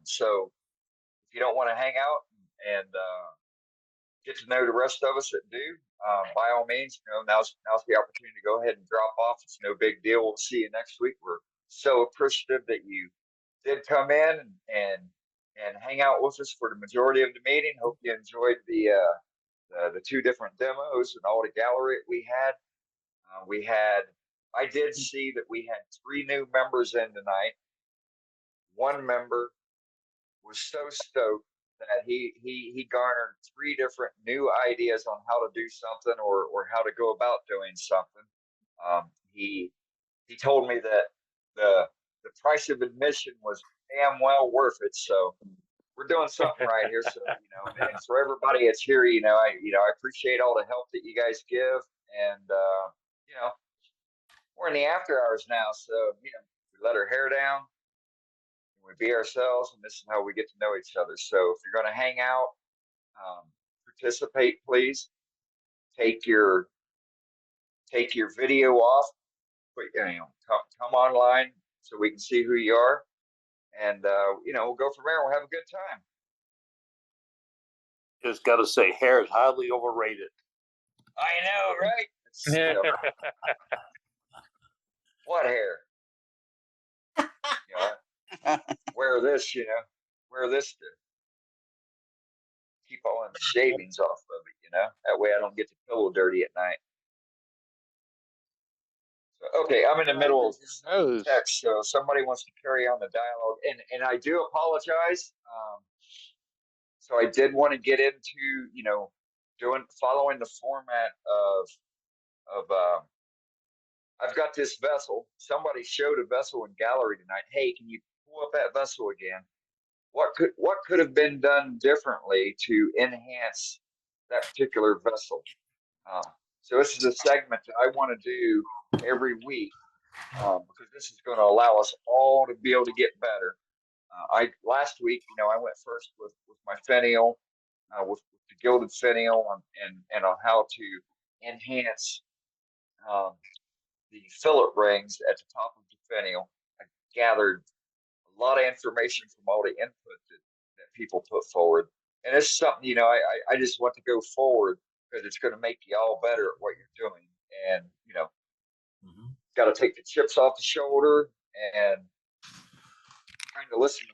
So if you don't want to hang out and get to know the rest of us that do, by all means, now's the opportunity to go ahead and drop off. It's no big deal. We'll see you next week. We're so appreciative that you did come in and hang out with us for the majority of the meeting. Hope you enjoyed the two different demos and all the gallery we had. I did see that we had 3 new members in tonight. One member was so stoked that he garnered 3 different new ideas on how to do something or how to go about doing something. He told me that the price of admission was damn well worth it. So we're doing something right here. So and for everybody that's here, I appreciate all the help that you guys give, and we're in the after hours now, so we let our hair down, we be ourselves, and this is how we get to know each other. So if you're going to hang out, participate, please. Take your video off, but come online so we can see who you are, and we'll go from there. We'll have a good time. Just got to say, hair is highly overrated. I know, right? What hair? Wear this, wear this to keep all the shavings off of it, That way I don't get the pillow dirty at night. So, okay, I'm in the middle of text, so somebody wants to carry on the dialogue, and I do apologize. So I did want to get into, following the format of I've got this vessel. Somebody showed a vessel in gallery tonight. Hey, can you pull up that vessel again? What could have been done differently to enhance that particular vessel? So this is a segment that I want to do every week because this is going to allow us all to be able to get better. Last week, I went first with my finial, with the gilded finial, and on how to enhance the fillet rings at the top of the finial. I gathered a lot of information from all the input that people put forward, and it's something I just want to go forward because it's going to make you all better at what you're doing, and got to take the chips off the shoulder and trying to listen to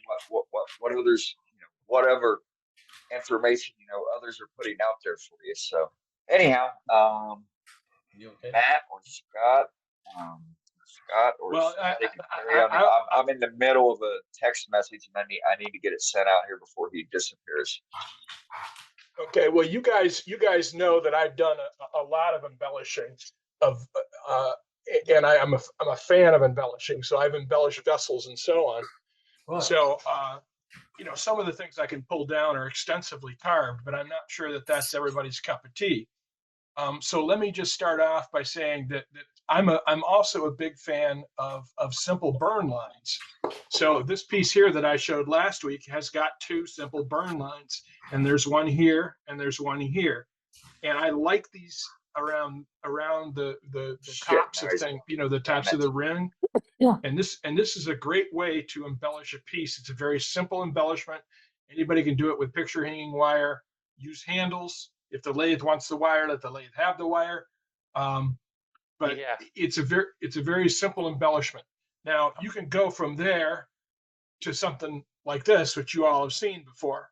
what others, whatever information others are putting out there for you. So anyhow, you okay? Matt or Scott, they can carry on. I'm in the middle of a text message, and I need to get it sent out here before he disappears. Okay, well, you guys know that I've done a lot of embellishing of, and I'm a fan of embellishing. So I've embellished vessels and so on. Wow. So some of the things I can pull down are extensively carved, but I'm not sure that that's everybody's cup of tea. So let me just start off by saying that I'm also a big fan of simple burn lines. So this piece here that I showed last week has got 2 simple burn lines, and there's one here and there's one here. And I like these around the tops of things, the tops of the ring. Yeah. And this is a great way to embellish a piece. It's a very simple embellishment. Anybody can do it with picture hanging wire. Use handles. If the lathe wants the wire, let the lathe have the wire. But yeah, it's a very simple embellishment. Now you can go from there to something like this, which you all have seen before.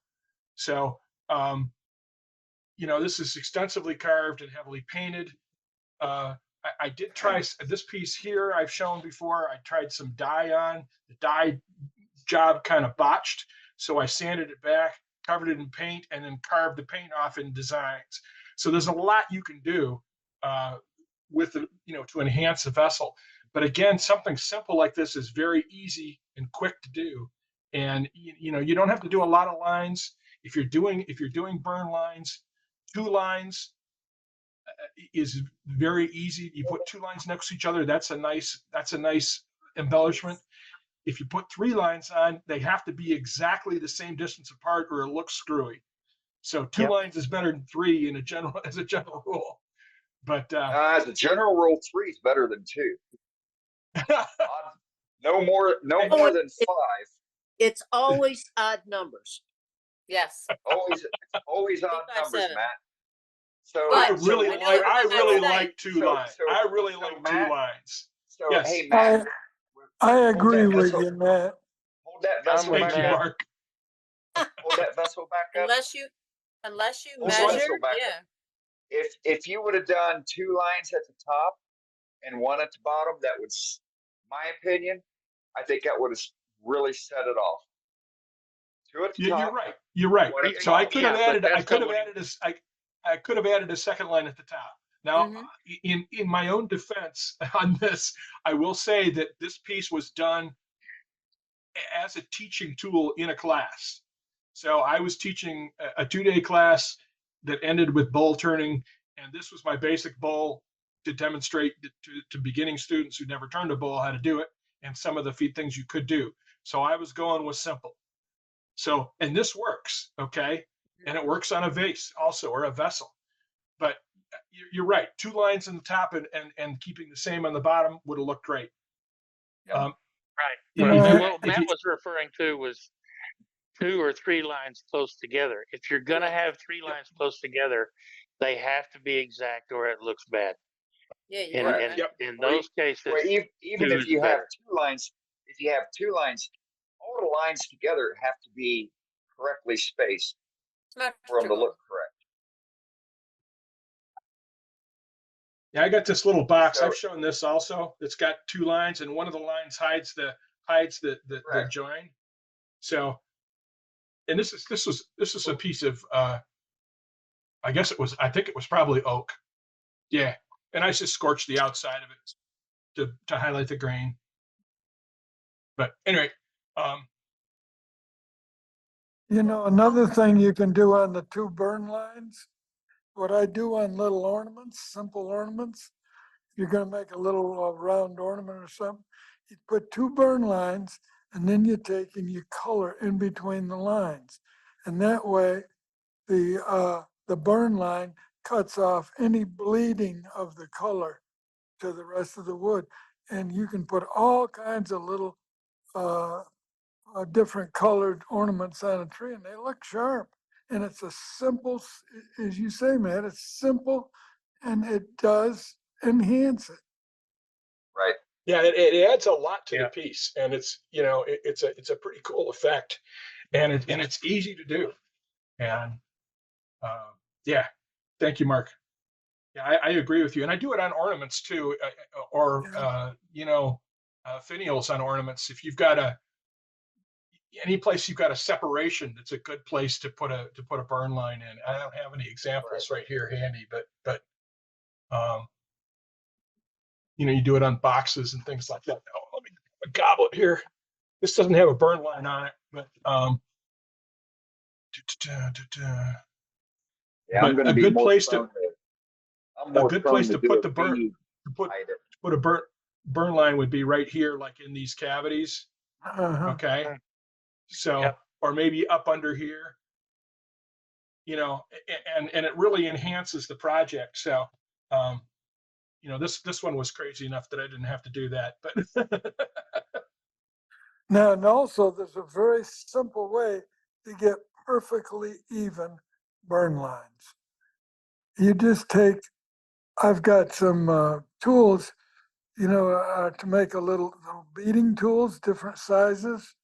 So this is extensively carved and heavily painted. I did try this piece here I've shown before. I tried some dye on. The dye job kind of botched, so I sanded it back, covered it in paint, and then carved the paint off in designs. So there's a lot you can do with the, to enhance the vessel. But again, something simple like this is very easy and quick to do. And you don't have to do a lot of lines. If you're doing burn lines, 2 lines is very easy. You put 2 lines next to each other. That's a nice embellishment. If you put 3 lines on, they have to be exactly the same distance apart, or it looks screwy. So 2 lines is better than 3 as a general rule. But as a general rule, 3 is better than 2. No more than 5. It's always odd numbers. Yes. Always odd numbers, 3 by 7. Matt. So But- I really I know like. what I Matt's really saying. like two lines. I really like two Matt, lines. So Yes. hey, Matt, I hold agree that with vessel- you, Matt. Hold that I'm vessel with Thank back you, Matt. up. Mark. Hold that vessel back up. Unless you Hold the measure, vessel back up. yeah. If you would have done 2 lines at the top and 1 at the bottom, that would, my opinion, I think that would have really set it off. 2 at the top. You're right. You're right. One at the So I bottom. could have Yeah, but added. I that's could not have what added I could have added a second line at the top. Now, Mhm. in my own defense on this, I will say that this piece was done as a teaching tool in a class. So I was teaching a 2-day class that ended with bowl turning, and this was my basic bowl to demonstrate to beginning students who never turned a bowl how to do it and some of the things you could do. So I was going with simple. So, and this works, okay? And it works on a vase also, or a vessel. But you're right, 2 lines in the top and keeping the same on the bottom would have looked great. Yeah. Right. You know, And if what Matt was referring to was 2 or 3 lines close together. If you're gonna have 3 lines close together, they have to be exact or it looks bad. Yeah, And, you're Right. right. and in those cases, Well, even 2 if is you have better. 2 lines, all the lines together have to be correctly spaced for them to Symmetrical. look correct. Yeah, I got this little box. So- I've shown this also. It's got 2 lines, and one of the lines hides the Right. join. So, and this is a piece of I think it was probably oak. Yeah, and I just scorched the outside of it to highlight the grain. But anyway, Another thing you can do on the 2 burn lines, what I do on little ornaments, simple ornaments, you're gonna make a little round ornament or something, you put 2 burn lines and then you take and you color in between the lines. And that way, the burn line cuts off any bleeding of the color to the rest of the wood. And you can put all kinds of little different colored ornaments on a tree and they look sharp. And it's a simple, as you say, man, it's simple and it does enhance it. Right. yeah, it adds a lot to Yeah. the piece, and it's it's a pretty cool effect, and it's easy to do, and yeah, thank you, Mark. Yeah, I agree with you, and I do it on ornaments too, or finials on ornaments. If you've got any place you've got a separation, that's a good place to put a burn line in. I don't have any examples right here handy, but you do it on boxes and things like that. Oh, let me a goblet here. This doesn't have a burn line on it, but Yeah, But I'm going to a be good more place to- prone to. I'm a more good prone place to do put a the burn- bead to put behind it. put a burn line would be right here, like in these cavities. Uh-huh. Okay. Mm. So, Yep. or maybe up under here, and it really enhances the project. So, this one was crazy enough that I didn't have to do that, but Now, and also there's a very simple way to get perfectly even burn lines. You just I've got some tools, to make a little beading tools, different sizes.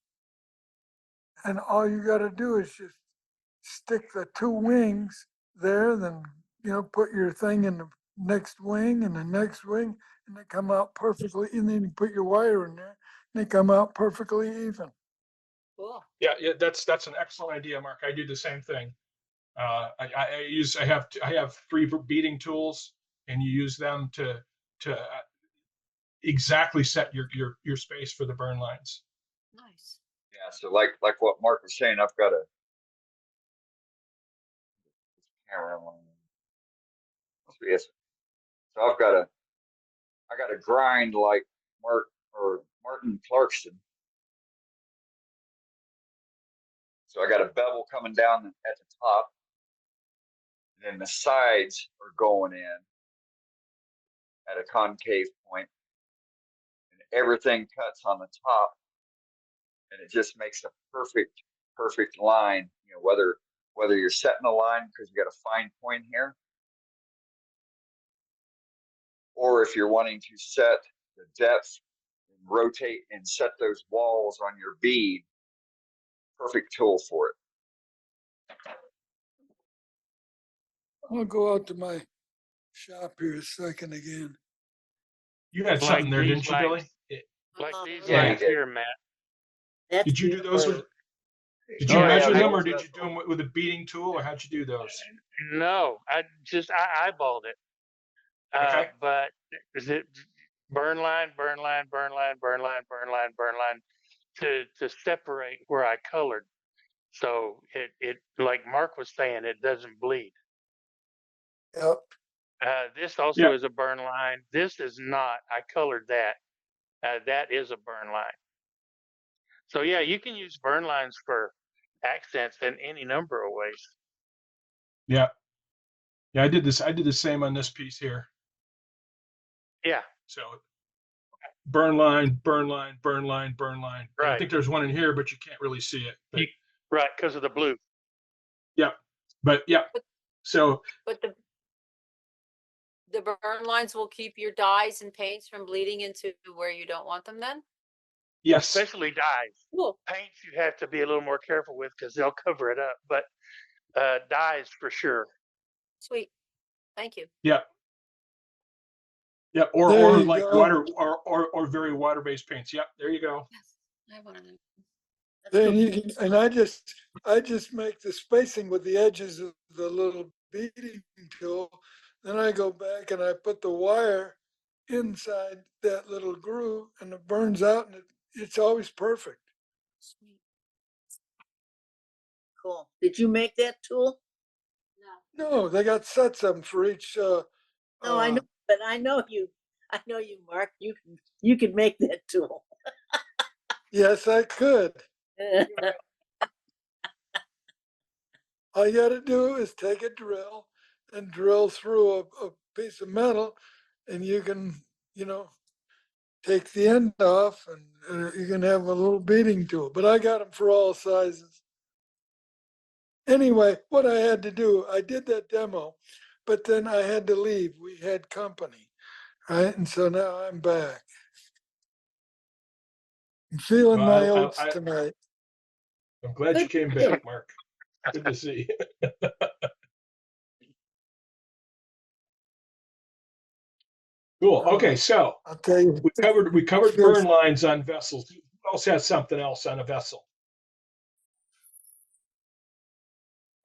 And all you got to do is just stick the 2 wings there, then, put your thing in the next wing and the next wing, and they come out perfectly. And then you put your wire in there, and they come out perfectly even. Cool. yeah, that's an excellent idea, Mark. I do the same thing. I have 3 beading tools, and you use them to exactly set your space for the burn lines. Nice. Yeah. So like what Mark was saying, I've got a camera on. Yes. So I got to grind like Martin Clarkston. So I got a bevel coming down at the top, and then the sides are going in at a concave point, and everything cuts on the top and it just makes a perfect line. You know, whether you're setting a line because you got a fine point here, or if you're wanting to set the depth, and rotate and set those walls on your bead, perfect tool for it. I'll go out to my shop here a second again. You had Like something there, these didn't you, Billy? lines. Like these Yeah, he lines did. here, Matt. That's Did you do those with? Did you Oh, yeah, measure they- them, or did you do them with a beading tool, or how'd you do those? No, I eyeballed it. Okay. But is it burn line to separate where I colored. So it like Mark was saying, it doesn't bleed. Yep. This also is a burn line. This is not. I colored that. That is a burn line. So yeah, you can use burn lines for accents in any number of ways. Yeah. Yeah, I did this. I did the same on this piece here. Yeah. So burn line, burn line, burn line, burn line. And I Right. think there's one in here, but you can't really see it. But, Right, because of the blue. yeah. But yeah. So But the burn lines will keep your dyes and paints from bleeding into where you don't want them then? yes. Especially dyes. Cool. Paints you have to be a little more careful with because they'll cover it up. But dyes for sure. Sweet. Thank you. Yeah. Yeah. Or There or you like go. water or very water-based paints. Yep, there you go. Yes, I have one of them. That's Then cool. you can, and I just make the spacing with the edges of the little beading tool. Then I go back and I put the wire inside that little groove and it burns out and it's always perfect. Sweet. Cool. Did you make that tool? No. No, they got sets of them for each, No, I know, but I know you, Mark. You can make that tool. yes, I could. All you gotta do is take a drill and drill through a piece of metal and you can, take the end off and you can have a little beading tool, but I got them for all sizes. Anyway, what I had to do, I did that demo, but then I had to leave. We had company, right? And so now I'm back. I'm feeling Well, my I- oats I- tonight. I'm glad you came back, Mark. Good to see you. Cool. Okay, so I'll tell you. we covered Feels- burn lines on vessels. Who else has something else on a vessel?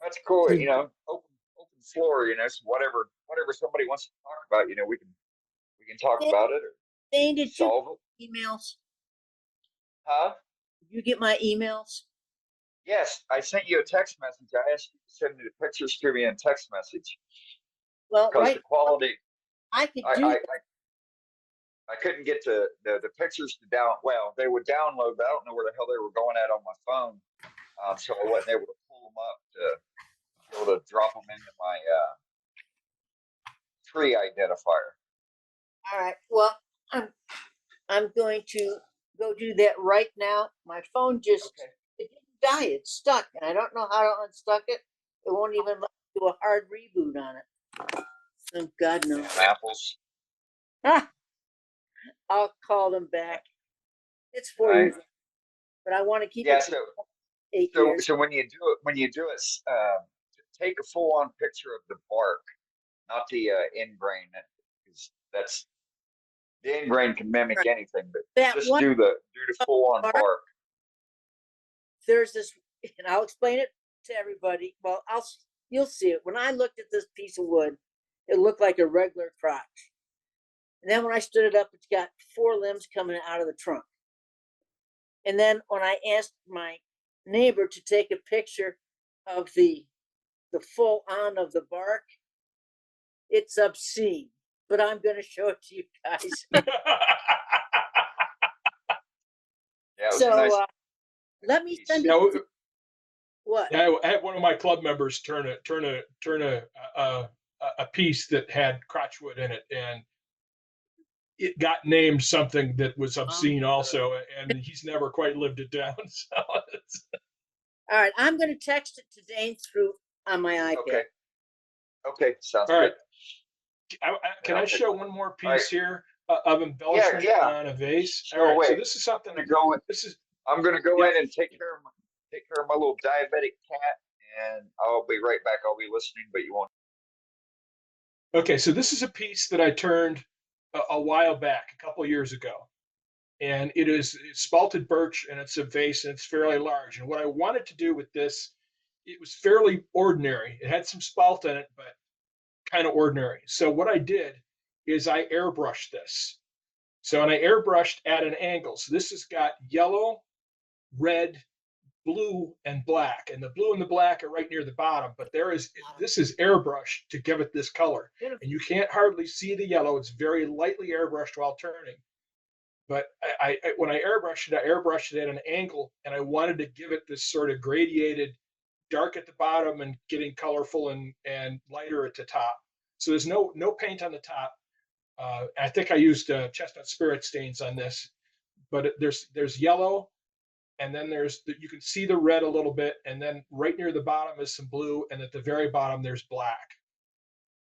That's cool. Good. You know, open floor. You know, so whatever somebody wants to talk about, you know, we can talk Yeah. about it or Dane, did you solve it. emails? Huh? Did you get my emails? Yes, I sent you a text message. I asked you to send me the pictures to me in text message Well, because right, the quality. I could I, do. I, I I couldn't get the pictures to down. Well, they would download, but I don't know where the hell they were going at on my phone. So I wasn't able to pull them up to be able to drop them into my tree identifier. All right. Well, I'm going to go do that right now. My phone just Okay. it didn't die. It's stuck, and I don't know how to unstuck it. It won't even let me do a hard reboot on it. Oh God, no. Damn apples. I'll call them back. It's 4 Right. years, but I want to keep Yeah. it So 8 years. so when you do it, take a full on picture of the bark, not the end grain. That's the end grain can mimic anything, but That just one do the full on bark? bark. There's this, and I'll explain it to everybody. Well, you'll see it. When I looked at this piece of wood, it looked like a regular crotch. And then when I stood it up, it's got 4 limbs coming out of the trunk. And then when I asked my neighbor to take a picture of the full on of the bark, it's obscene. But I'm going to show it to you guys. Yeah, it was So a nice. let me send Yeah, it. What? I had one of my club members turn a piece that had crotchwood in it, and it got named something that was obscene also, and he's never quite lived it down. So All right, I'm going to text it to Dane through on my iPad. Okay. Okay, sounds all right. good. Can I Okay. show one more All right. piece here of embellishment yeah. on a vase? Show All right, so away. this is something. I'm gonna go Yeah. in and take care of my little diabetic cat, and I'll be right back. I'll be listening, but you won't. Okay, so this is a piece that I turned a while back, a couple years ago. And it's spalted birch, and it's a vase, and it's fairly large. And what I wanted to do with this, it was fairly ordinary. It had some spalt in it, but kind of ordinary. So what I did is I airbrushed this. So, and I airbrushed at an angle. So this has got yellow, red, blue, and black. And the blue and the black are right near the bottom, but this is airbrushed to give it this color. And you can't hardly see the yellow. It's very lightly airbrushed while turning. But when I airbrushed it at an angle, and I wanted to give it this sort of gradiated dark at the bottom and getting colorful and lighter at the top. So there's no paint on the top. I think I used chestnut spirit stains on this, but there's yellow, and then you can see the red a little bit, and then right near the bottom is some blue, and at the very bottom there's black.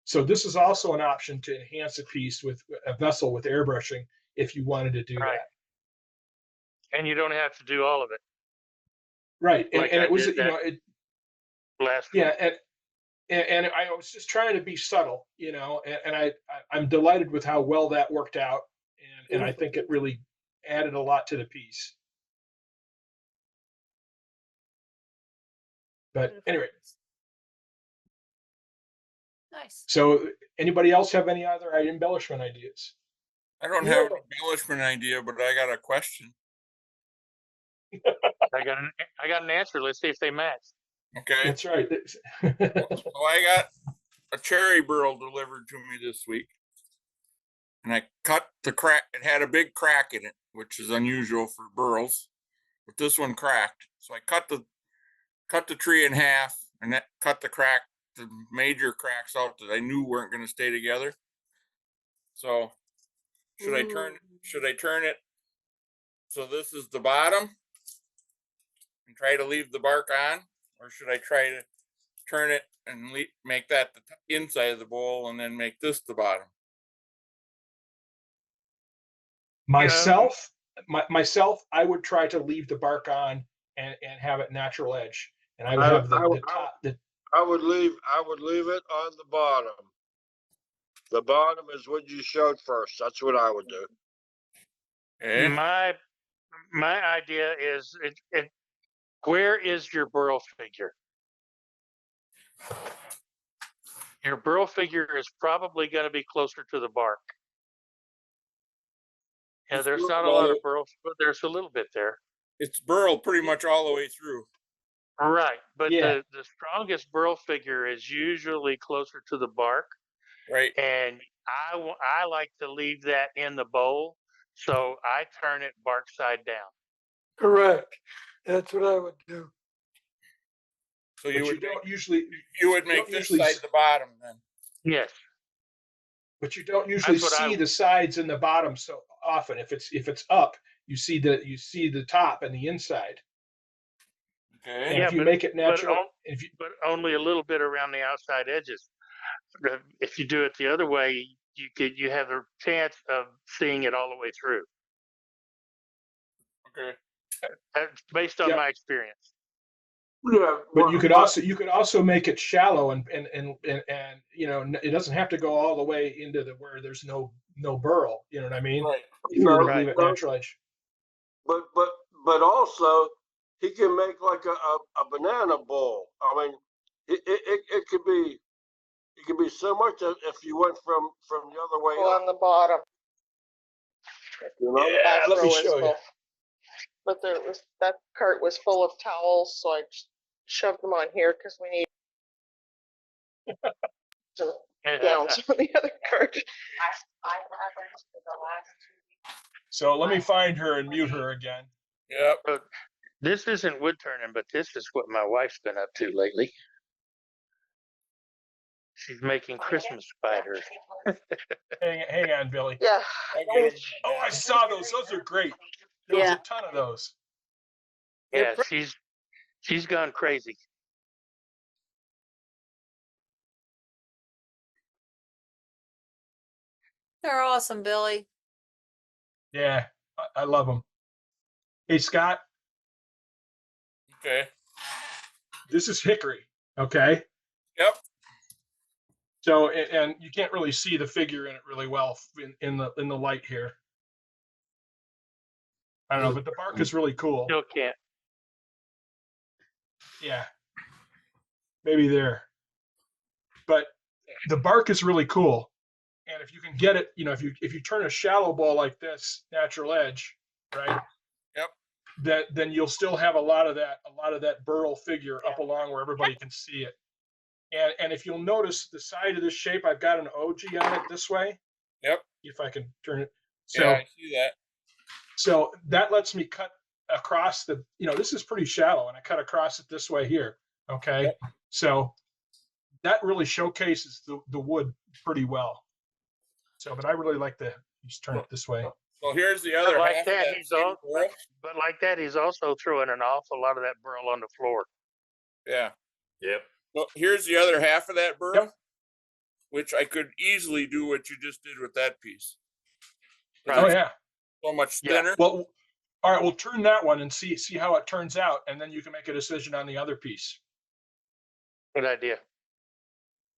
So this is also an option to enhance a piece with a vessel with airbrushing if you wanted to do Right. that. And you don't have to do all of it. Right, Like and I it was did last yeah, week. and I was just trying to be subtle, and I'm delighted with how well that worked out, and I think it really added a lot to the piece. But anyway, Nice. so anybody else have any other embellishment ideas? I don't have an embellishment idea, but I got a question. I got an answer. Let's see if they match. Okay. That's right. So I got a cherry burl delivered to me this week, and I cut the crack. It had a big crack in it, which is unusual for burls, but this one cracked. So I cut the tree in half, and that cut the major cracks out that I knew weren't going to stay together. So should I turn it so this is the bottom and try to leave the bark on, or should I try to turn it and make that the inside of the bowl and then make this the bottom? Myself, I would try to leave the bark on and have it natural edge, and I would have the top. I would leave it on the bottom. The bottom is what you showed first. That's what I would do. Okay. My idea is where is your burl figure? Your burl figure is probably going to be closer to the bark. Yeah, there's not a lot of burl, but there's a little bit there. It's burl pretty much all the way through. Right, but Yeah. the strongest burl figure is usually closer to the bark, Right. and I like to leave that in the bowl, so I turn it bark side down. Correct. That's what I would do. So You you don't usually, make this usually side the bottom then. Yes, but you don't usually That's what see the sides and the bottom so often. If it's up, you see the top and the inside. Okay. And Yeah, if you but- make it but natural, on- if you but only a little bit around the outside edges. If you do it the other way, you have a chance of seeing it all the way through. Okay. That's based on Yeah. my experience. Yeah, but you could also make it shallow and it doesn't have to go all the way into where there's no burl. You know what I mean? Right. If you were to Right. leave it natural edge. but also he can make like a banana bowl. I mean, it could be so much if you went from the other way On up. the bottom. You know? Yeah, let me Back row is show you. full. But that cart was full of towels, so I just shoved them on here because we need some gowns on the other cart. So let me find her and mute her again. Yep. This isn't wood turning, but this is what my wife's been up to lately. She's making Christmas spiders. Hang on, Billy. Yeah. Oh, I saw those. Those are great. There was Yeah. a ton of those. Yeah, she's gone crazy. They're awesome, Billy. Yeah, I love them. Hey, Scott, Okay. this is hickory. Okay. Yep. So, and you can't really see the figure in it really well in the light here. I don't know, but the bark is really cool. Still can't. Yeah. Maybe there. But the bark is really cool. And if you can get it, if you turn a shallow ball like this, natural edge, right? Yep. Then you'll still have a lot of that burl figure up along where everybody can see it. And if you'll notice the side of this shape, I've got an OG on it this way. Yep. If I can turn it. Yeah, So I see that. so that lets me cut across this is pretty shallow, and I cut across it this way here. Okay. Yep. So that really showcases the wood pretty well. So, but I really like to just turn it this way. So here's the other Like half that, of that he's same all, burl. but like that, he's also throwing an awful lot of that burl on the floor. Yeah. Yep. Well, here's the other half of that burl, Yep. which I could easily do what you just did with that piece. Right. Oh yeah. So much Yeah. thinner. Well, all right. We'll turn that one and see how it turns out, and then you can make a decision on the other piece. Good idea.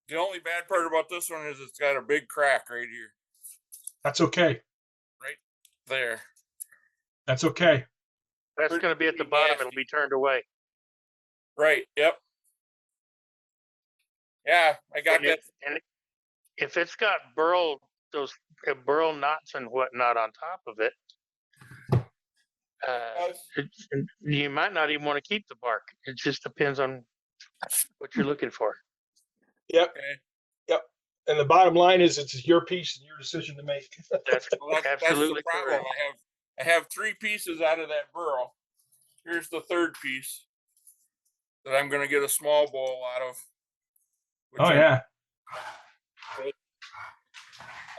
The only bad part about this one is it's got a big crack right here, That's okay. right there. That's okay. That's Pretty- going to be at the pretty bottom. nasty. It'll be turned away. Right. Yep. Yeah, I got And that. if it's got those burl knots and whatnot on top of it, you might not even want to keep the bark. It just depends on what you're looking for. Yep. Okay. Yep. And the bottom line is, it's your piece and your decision to make. That's Well, that's absolutely the problem. correct. I have 3 pieces out of that burl. Here's the third piece that I'm going to get a small bowl out of. which Oh I'm- yeah. I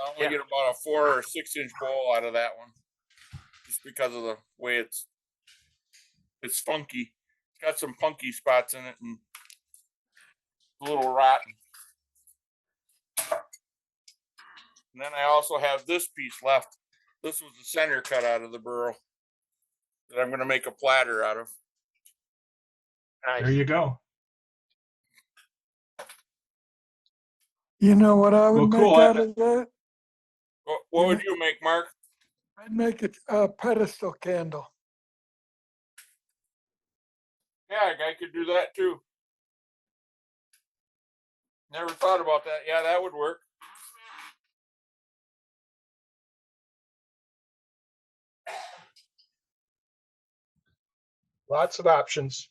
only Yeah. get about a 4 or 6 inch bowl out of that one, just because of the way it's funky. It's got some funky spots in it and a little rotten. And then I also have this piece left. This was the center cut out of the burl that I'm going to make a platter out of. Nice. There you go. You know what I would Well, cool. make out of that? What would you make, Mark? I'd make it a pedestal candle. Yeah, I could do that too. Never thought about that. Yeah, that would work. Lots of options.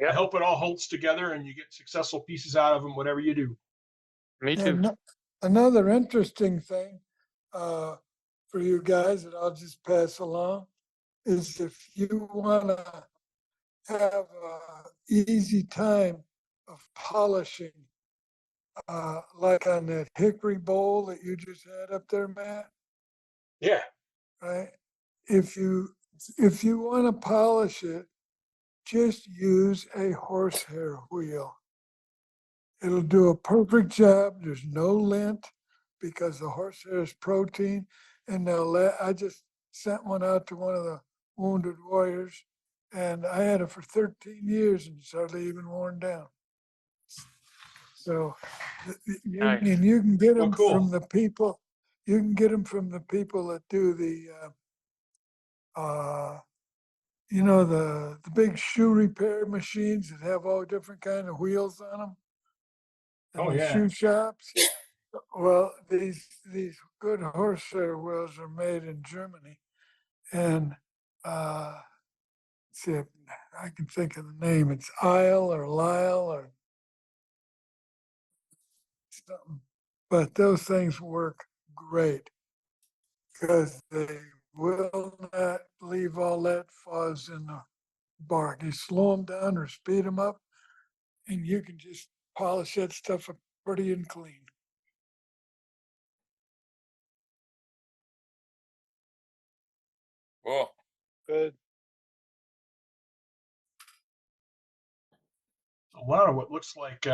Yep. I hope it all holds together and you get successful pieces out of them, whatever you do. Me too. And another interesting thing for you guys that I'll just pass along is if you want to have a easy time of polishing, like on that hickory bowl that you just had up there, Matt, Yeah. right? If you want to polish it, just use a horsehair wheel. It'll do a perfect job. There's no lint because the horsehair is protein. And I just sent one out to one of the wounded warriors, and I had it for 13 years and it's hardly even worn down. So Nice. you can get them cool. from the people. You can get them from the people that do the big shoe repair machines that have all different kind of wheels on them. Oh, The yeah. shoe shops. Well, these good horsehair wheels are made in Germany, and see if I can think of the name. It's Isle or Lyle or something. But those things work great because they will not leave all that fuzz in the bark. You slow them down or speed them up, and you can just polish that stuff up pretty and clean. Well, Good. A lot of what looks like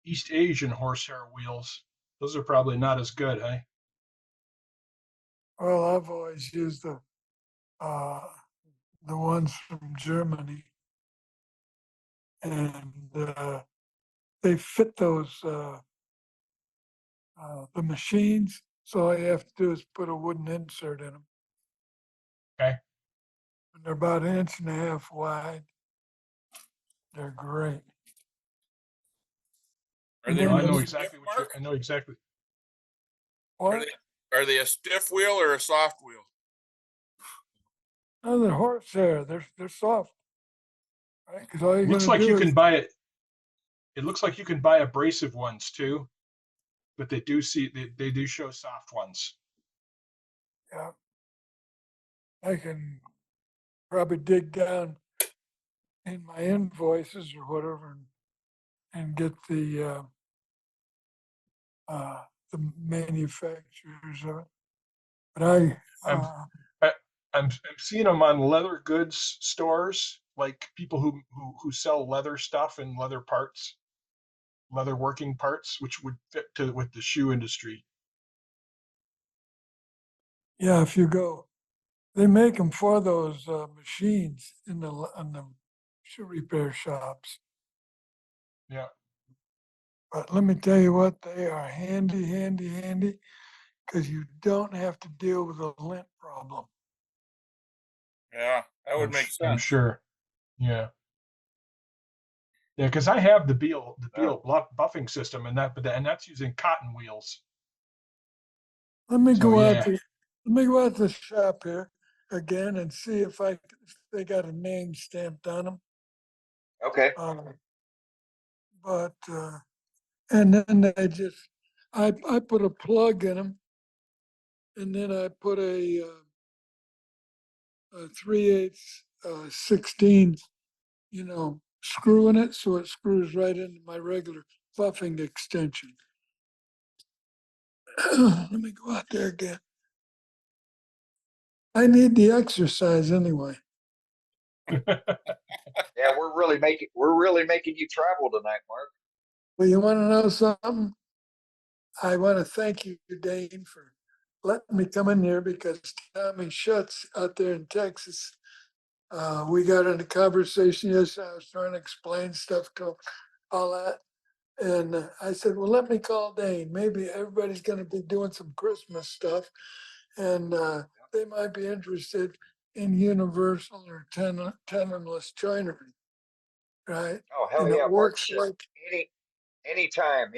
East Asian horsehair wheels. Those are probably not as good, hey? Well, I've always used the ones from Germany, and they fit those the machines. So all you have to do is put a wooden insert in them. Okay. And they're about 1.5 inches wide. They're great. are And they then I know real exactly stiff, what you Mark? I know exactly. What? Are they a stiff wheel or a soft wheel? Oh, they're horsehair. They're soft. Right? Because all you're Looks gonna like do you is can buy it. It looks like you can buy abrasive ones too, but they do show soft ones. yeah. I can probably dig down in my invoices or whatever and get the manufacturers of it. But I'm uh, I'm seeing them on leather goods stores, like people who sell leather stuff and leather parts, leather working parts, which would fit with the shoe industry. yeah, if you go, they make them for those machines in the shoe repair shops. Yeah. But let me tell you what, they are handy, handy, handy, because you don't have to deal with a lint problem. Yeah, that would make I'm sense. sure. Yeah. Yeah, because I have the Beal buffing system and that's using cotton wheels. Let me So, go out yeah. to let me go out to the shop here again and see if they got a name stamped on them. Okay. But and then I put a plug in them, and then I put a 3/8 16, screw in it, so it screws right into my regular buffing extension. Let me go out there again. I need the exercise anyway. Yeah, we're really making you travel tonight, Mark. Well, you want to know something? I want to thank you, Dane, for letting me come in here because Tommy Schutz out there in Texas, we got in a conversation yesterday. I was trying to explain stuff to him, all that. And I said, well, let me call Dane. Maybe everybody's going to be doing some Christmas stuff, and they might be interested in universal or tenorless joinery, right? Oh, hell And yeah, it Mark. works Just like anytime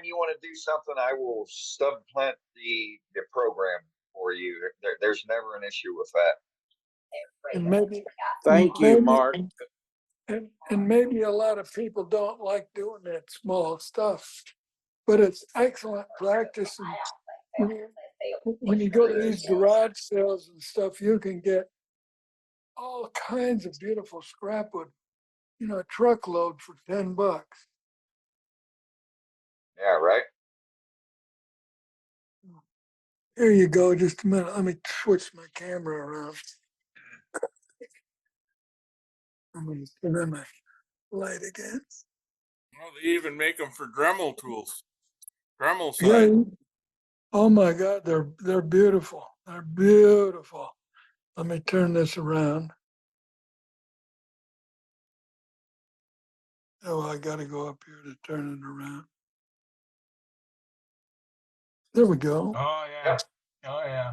you want to do something, I will supplant the program for you. There's never an issue with that. and maybe Thank you, Mark. And maybe a lot of people don't like doing that small stuff, but it's excellent practice. And when you go to these garage sales and stuff, you can get all kinds of beautiful scrap wood, a truckload for $10. Yeah, right. Here you go. Just a minute. Let me switch my camera around. I'm going to turn on my light again. Well, they even make them for Dremel tools. Dremel size. Yeah. Oh my God, they're beautiful. They're beautiful. Let me turn this around. Oh, I got to go up here to turn it around. There we go. Oh yeah. Yep. Oh yeah.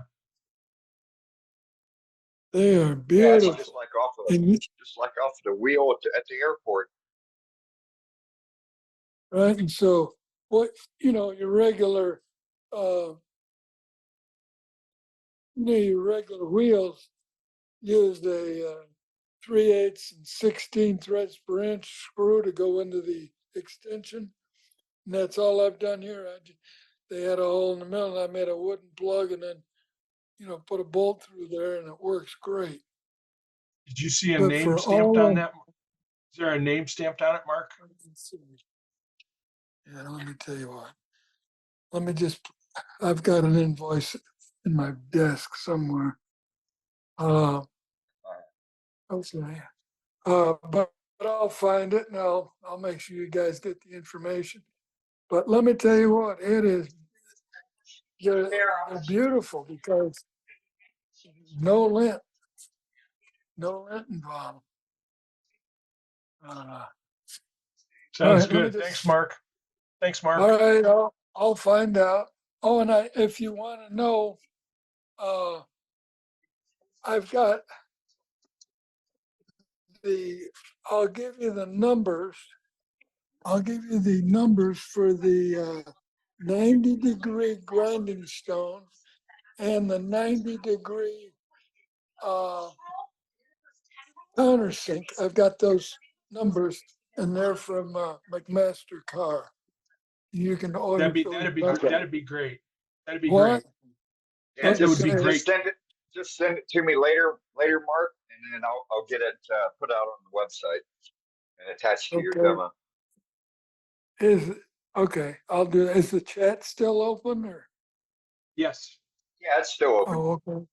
They are Yeah, it's beautiful. just like off of the wheel at the airport. Right. And so what, your regular, your regular wheels used a 3/8 and 16 threads per inch screw to go into the extension. And that's all I've done here. They had a hole in the middle and I made a wooden plug and then, put a bolt through there and it works great. Did you see a But name for stamped on all, that? Is there a name stamped on it, Mark? Yeah, let me tell you what. Let me just, I've got an invoice in my desk somewhere. Okay. But I'll find it and I'll make sure you guys get the information. But let me tell you what, it is, they're beautiful because no lint involved. Sounds right, let me good. just- Thanks, Mark. Thanks, Mark. All right, I'll find out. Oh, and if you want to know, I've got I'll give you the numbers. I'll give you the numbers for the 90-degree grinding stone and the 90-degree countersink. I've got those numbers, and they're from McMaster Car. You can order. That'd be great. That'd be What? great. Yeah, That would be great. Just send it to me later, Mark, and then I'll get it put out on the website and attached to your Okay. demo. Okay, I'll do that. Is the chat still open or? Yes. Yeah, it's still open. Oh, okay.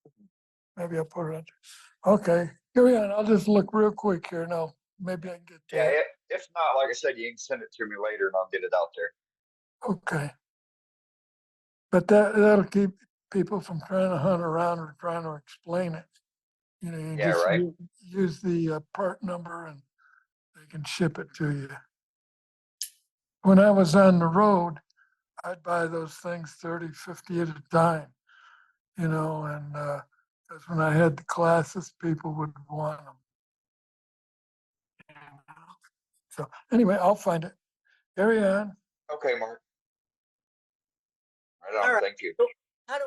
Maybe I'll put it on. Okay, carry on. I'll just look real quick here now. Maybe I can get Yeah, that. if not, like I said, you can send it to me later and I'll get it out there. Okay. But that'll keep people from trying to hunt around or trying to explain it. You know, you Yeah, just right. use the part number and they can ship it to you. When I was on the road, I'd buy those things 30, 50 at a time, you know, and because when I had the classes, people would want them. So anyway, I'll find it. Carry on. Okay, Mark. Right on. All right. Thank you. So how do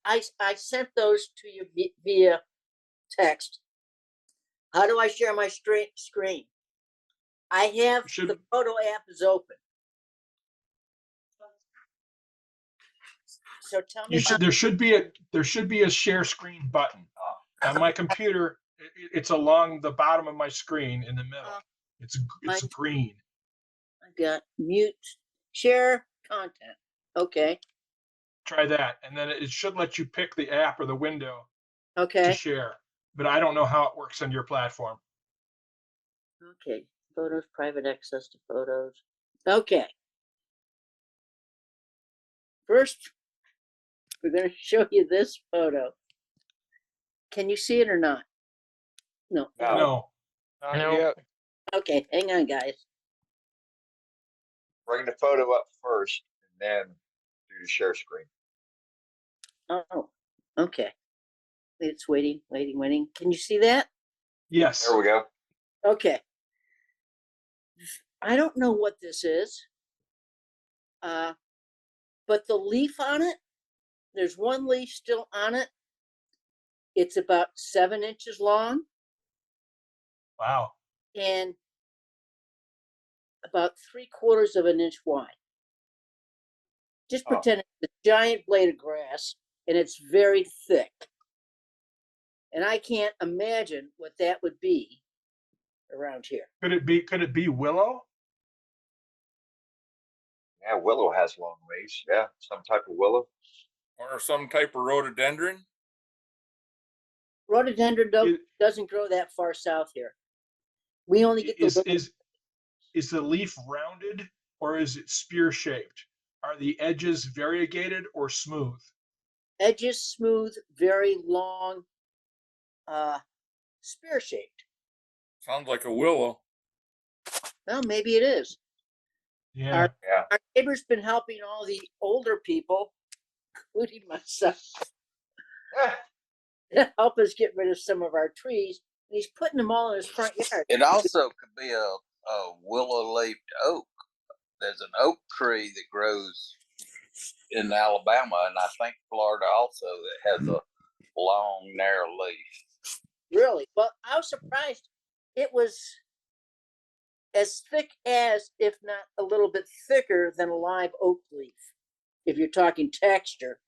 I sent those to you via text. How do I share my screen? I have the photo app is open. So tell me. There should be a share screen button on my computer. It's along the bottom of my screen in the middle. It's green. I got mute, share content. Okay. Try that, and then it should let you pick the app or the window Okay. to share. But I don't know how it works on your platform. Okay. Photos, private access to photos. Okay. First, we're going to show you this photo. Can you see it or not? No. No. No. Okay, hang on, guys. Bring the photo up first and then do the share screen. Oh, okay. It's waiting. Can you see that? Yes. There we go. Okay. I don't know what this is. But the leaf on it, there's one leaf still on it. It's about 7 inches long. Wow. And about 3/4 of an inch wide. Just pretend it's a giant blade of grass and it's very thick. And I can't imagine what that would be around here. Could it be willow? Yeah, willow has long leaves. Yeah, some type of willow. Or some type of rhododendron. Rhododendron doesn't grow that far south here. We only get is the leaf rounded or is it spear shaped? Are the edges variegated or smooth? edges smooth, very long, spear shaped. Sounds like a willow. Well, maybe it is. Yeah. Our neighbor's been helping all the older people, including myself, to help us get rid of some of our trees. And he's putting them all in his front yard. It also could be a willow-leaved oak. There's an oak tree that grows in Alabama, and I think Florida also, that has a long, narrow leaf. Really? Well, I was surprised. It was as thick as, if not a little bit thicker than a live oak leaf, if you're talking texture.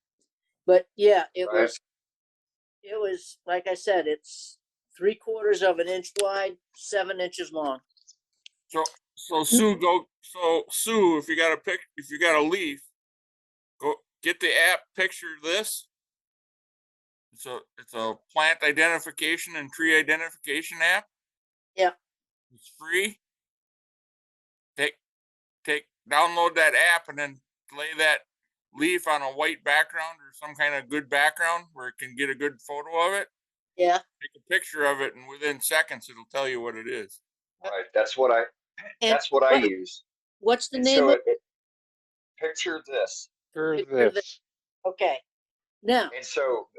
But yeah, it was, like I said, it's 3/4 of an inch wide, 7 inches long. So Sue, if you got a leaf, go get the app, picture this. It's a plant identification and tree identification app. Yeah. It's free. Download that app and then lay that leaf on a white background or some kind of good background where it can get a good photo of it. Yeah. Take a picture of it, and within seconds it'll tell you what it is. Right. That's what I And use. What's the And name so of picture this. Picture this. Okay. Now, And so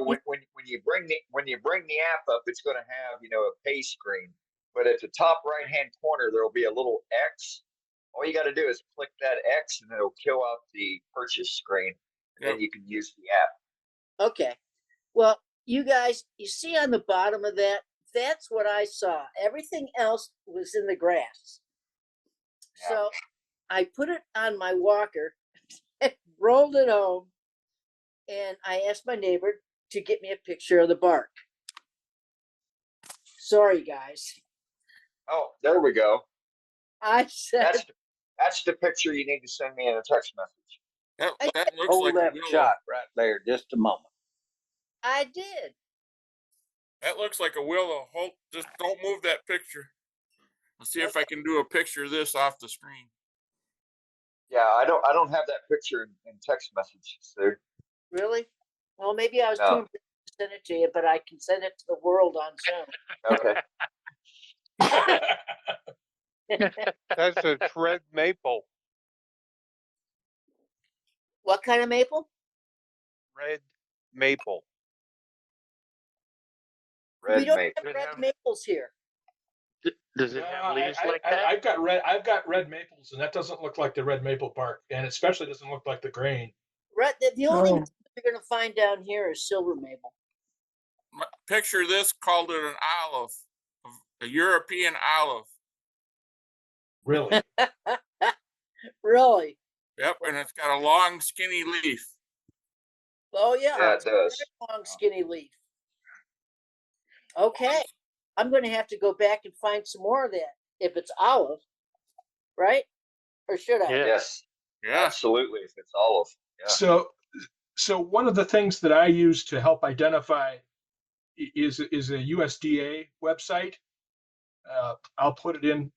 when you bring the app up, it's going to have, a pay screen. But at the top right hand corner, there will be a little X. All you got to do is click that X, and it'll kill out the purchase screen, and then you can use the app. okay. Well, you guys, you see on the bottom of that, that's what I saw. Everything else was in the grass. Yeah. So I put it on my walker, rolled it home, and I asked my neighbor to get me a picture of the bark. Sorry, guys. Oh, there we go. I said, That's the picture you need to send me in a text message. That looks Hold like that a willow. shot right there just a moment. I did. That looks like a willow. Just don't move that picture. Let's see if I can do a picture of this off the screen. Yeah, I don't have that picture in text message, Sue. Really? Well, maybe I was No. too busy to send it to you, but I can send it to the world on Zoom. Okay. That's a red maple. What kind of maple? Red maple. Red We don't maple. have red maples here. Does it have leaves like that? I've got red maples, and that doesn't look like the red maple bark, and it especially doesn't look like the grain. Red, the only No. thing you're going to find down here is silver maple. Picture this, called it an olive, a European olive. Really? Really? Yep, and it's got a long, skinny leaf. Oh yeah, Yeah, it it's a does. very long, skinny leaf. Okay, I'm going to have to go back and find some more of that. If it's olive, right? Or should I? Yeah. Yes. Yeah. Absolutely. If it's olive. Yeah. So one of the things that I use to help identify is a USDA website. I'll put it in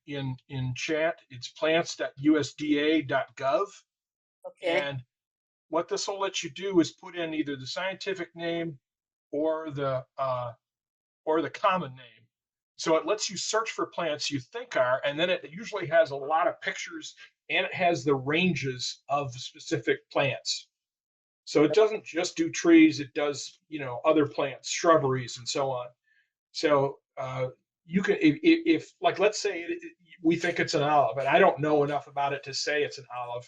chat. It's plants.usda.gov. Okay. And what this will let you do is put in either the scientific name or the common name. So it lets you search for plants you think are, and then it usually has a lot of pictures, and it has the ranges of specific plants. So it doesn't just do trees, it does, other plants, shrubberies, and so on. So you can, if like, let's say we think it's an olive, and I don't know enough about it to say it's an olive,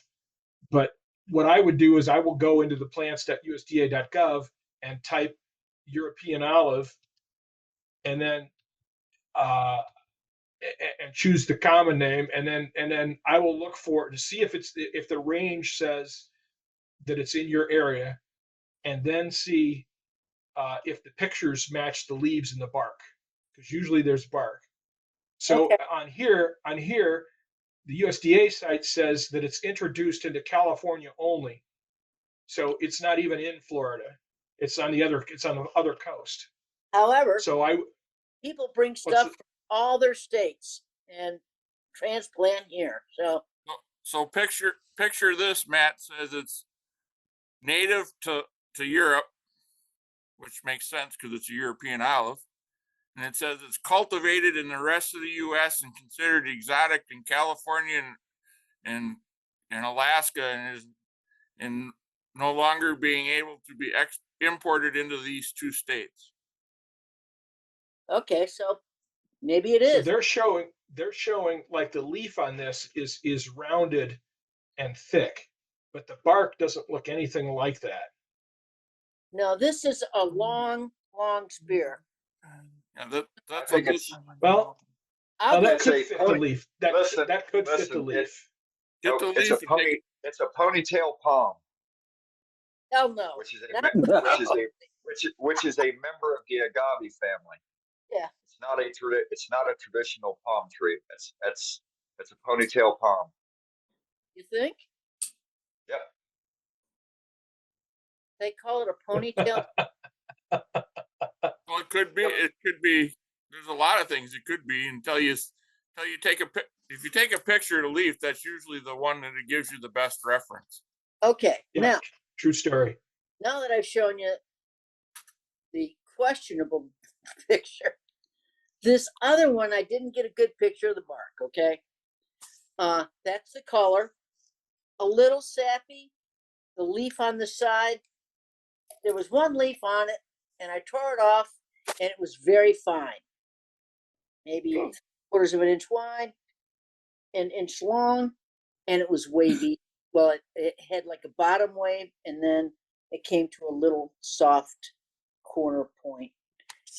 but what I would do is I will go into the plants.usda.gov and type European olive, and then and choose the common name, and then I will look for it to see if the range says that it's in your area, and then see if the pictures match the leaves and the bark, because usually there's bark. So Okay. on here, the USDA site says that it's introduced into California only. So it's not even in Florida. It's on the other coast. However, So people bring stuff from all their states and transplant here. So picture this, Matt says it's native to Europe, which makes sense because it's a European olive. And it says it's cultivated in the rest of the U.S. and considered exotic in California and Alaska, and is no longer being able to be imported into these two states. Okay, so maybe it So is. they're showing like the leaf on this is rounded and thick, but the bark doesn't look anything like that. No, this is a long spear. And that's think what it's- this, Well, I'll that go- could say fit pony- the leaf. That listen, could fit the listen, leaf. get the It's leaf a pony. It's a ponytail palm, hell no. which is Not- which is a member of the agave family. Yeah. It's not a traditional palm tree. It's a ponytail palm. You think? Yep. They call it a ponytail? Well, it could be. It could be. There's a lot of things it could be until you take if you take a picture of the leaf, that's usually the one that it gives you the best reference. Okay, Yeah, now, true story. now that I've shown you the questionable picture, this other one, I didn't get a good picture of the bark, okay? That's the color. A little sappy. The leaf on the side, there was one leaf on it, and I tore it off, and it was very fine. Maybe quarters of an inch wide, an inch long, and it was wavy. Well, it had like a bottom wave, and then it came to a little soft corner point.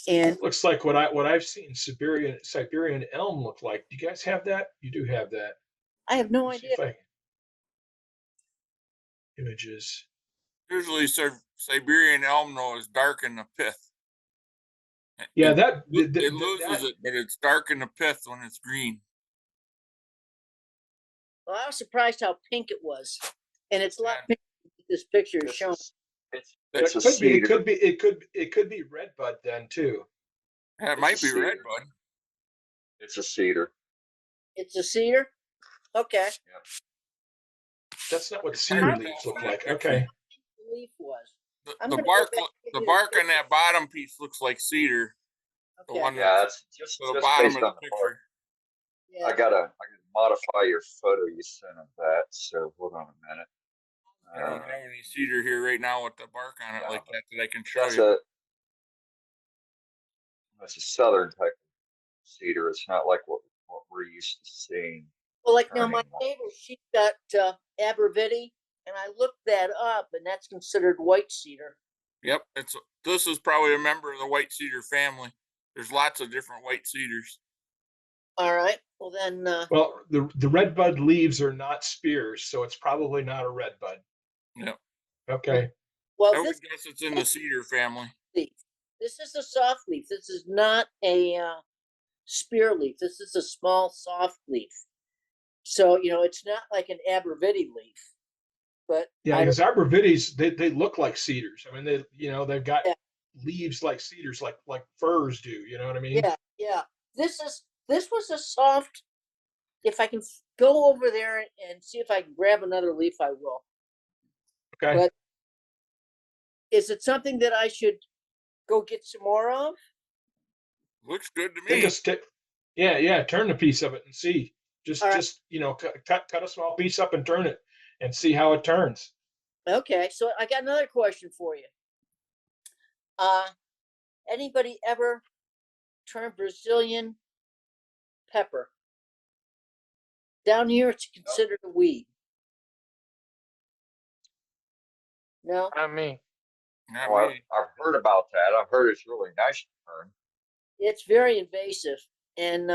And Looks like what I've seen Siberian elm look like. Do you guys have that? You do have that. I have no Let's see idea. if I images. Usually, Siberian elm though is dark in the pith. Yeah, It loses it, but it's dark in the pith when it's green. Well, I was surprised how pink it was, and it's a lot pinker than this picture is showing. It's a It cedar. could be redbud then too. Yeah, it might be redbud. It's a cedar. It's a cedar. Okay. That's not what cedar leaves look like. Okay. The leaf was. The bark on that bottom piece looks like cedar. Okay. The one Yeah, that's it's just the bottom based of on the the picture. bark. Yeah. I gotta modify your photo you sent of that. So hold on a minute. I don't have any cedar here right now with the bark on it Yeah, like that I can show That's you. that's a southern type of cedar. It's not like what we're used to seeing. Well, like now, my Turning. neighbor, she's got Aberviti, and I looked that up, and that's considered white cedar. Yep, this is probably a member of the white cedar family. There's lots of different white cedars. All right. Well, then. Well, the redbud leaves are not spears, so it's probably not a redbud. Yep. Okay. Well, I would this guess it's in the cedar family. leaf. This is a soft leaf. This is not a spear leaf. This is a small soft leaf. So it's not like an Aberviti leaf, but Yeah, because arborvitaes they look like cedars. I mean, they've got Yeah. leaves like cedars, like firs do. You know what I mean? yeah. This was a soft. If I can go over there and see if I can grab another leaf, I will. Okay. But is it something that I should go get some more of? Looks good to Take me. a stick. Yeah. Turn a piece of it and see. All right. Just cut a small piece up and turn it and see how it turns. Okay, so I got another question for you. Anybody ever turn Brazilian pepper? Down here, it's considered a weed. No? I mean, Not Oh, me. I've heard about that. I've heard it's really nice to turn. It's very invasive, and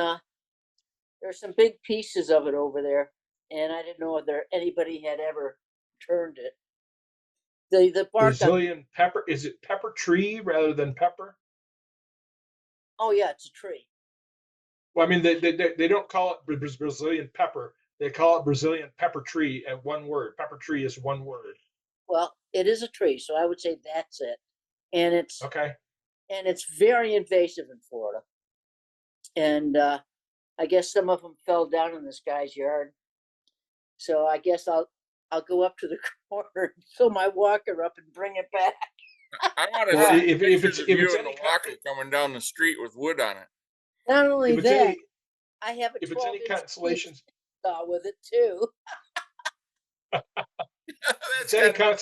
there's some big pieces of it over there, and I didn't know if anybody had ever turned it. The bark. Brazilian pepper. Is it pepper tree rather than pepper? Oh yeah, it's a tree. Well, I mean, they don't call it Brazilian pepper. They call it Brazilian pepper tree at one word. Pepper tree is one word. Well, it is a tree, so I would say that's it. And it's Okay. and it's very invasive in Florida. And I guess some of them fell down in this guy's yard. So I guess I'll go up to the corner and fill my walker up and bring it back. I want to Well, see if pictures it's of you and any the walker coming down the street with wood on it. Not only if it's that, any I have a if it's any 12-inch consolation, saw with it too. That's if got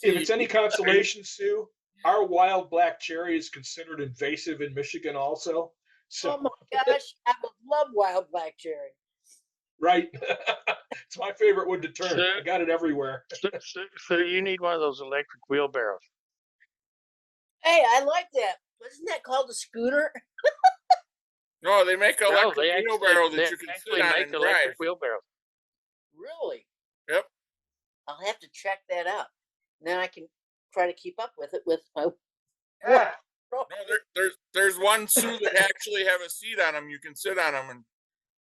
it's any consolation, Sue, our wild black cherry is considered invasive in Michigan also. So Oh my gosh, I would love wild black cherry. right, it's my favorite wood to turn. I got it everywhere. So you need one of those electric wheelbarrows. Hey, I like that. Isn't that called a scooter? No, they make No, electric they wheelbarrow actually, that they you can actually sit on make and electric drive. wheelbarrows. Really? Yep. I'll have to check that out. Then I can try to keep up with it with my Yeah. No, there's one, Sue, that actually have a seat on them. You can sit on them and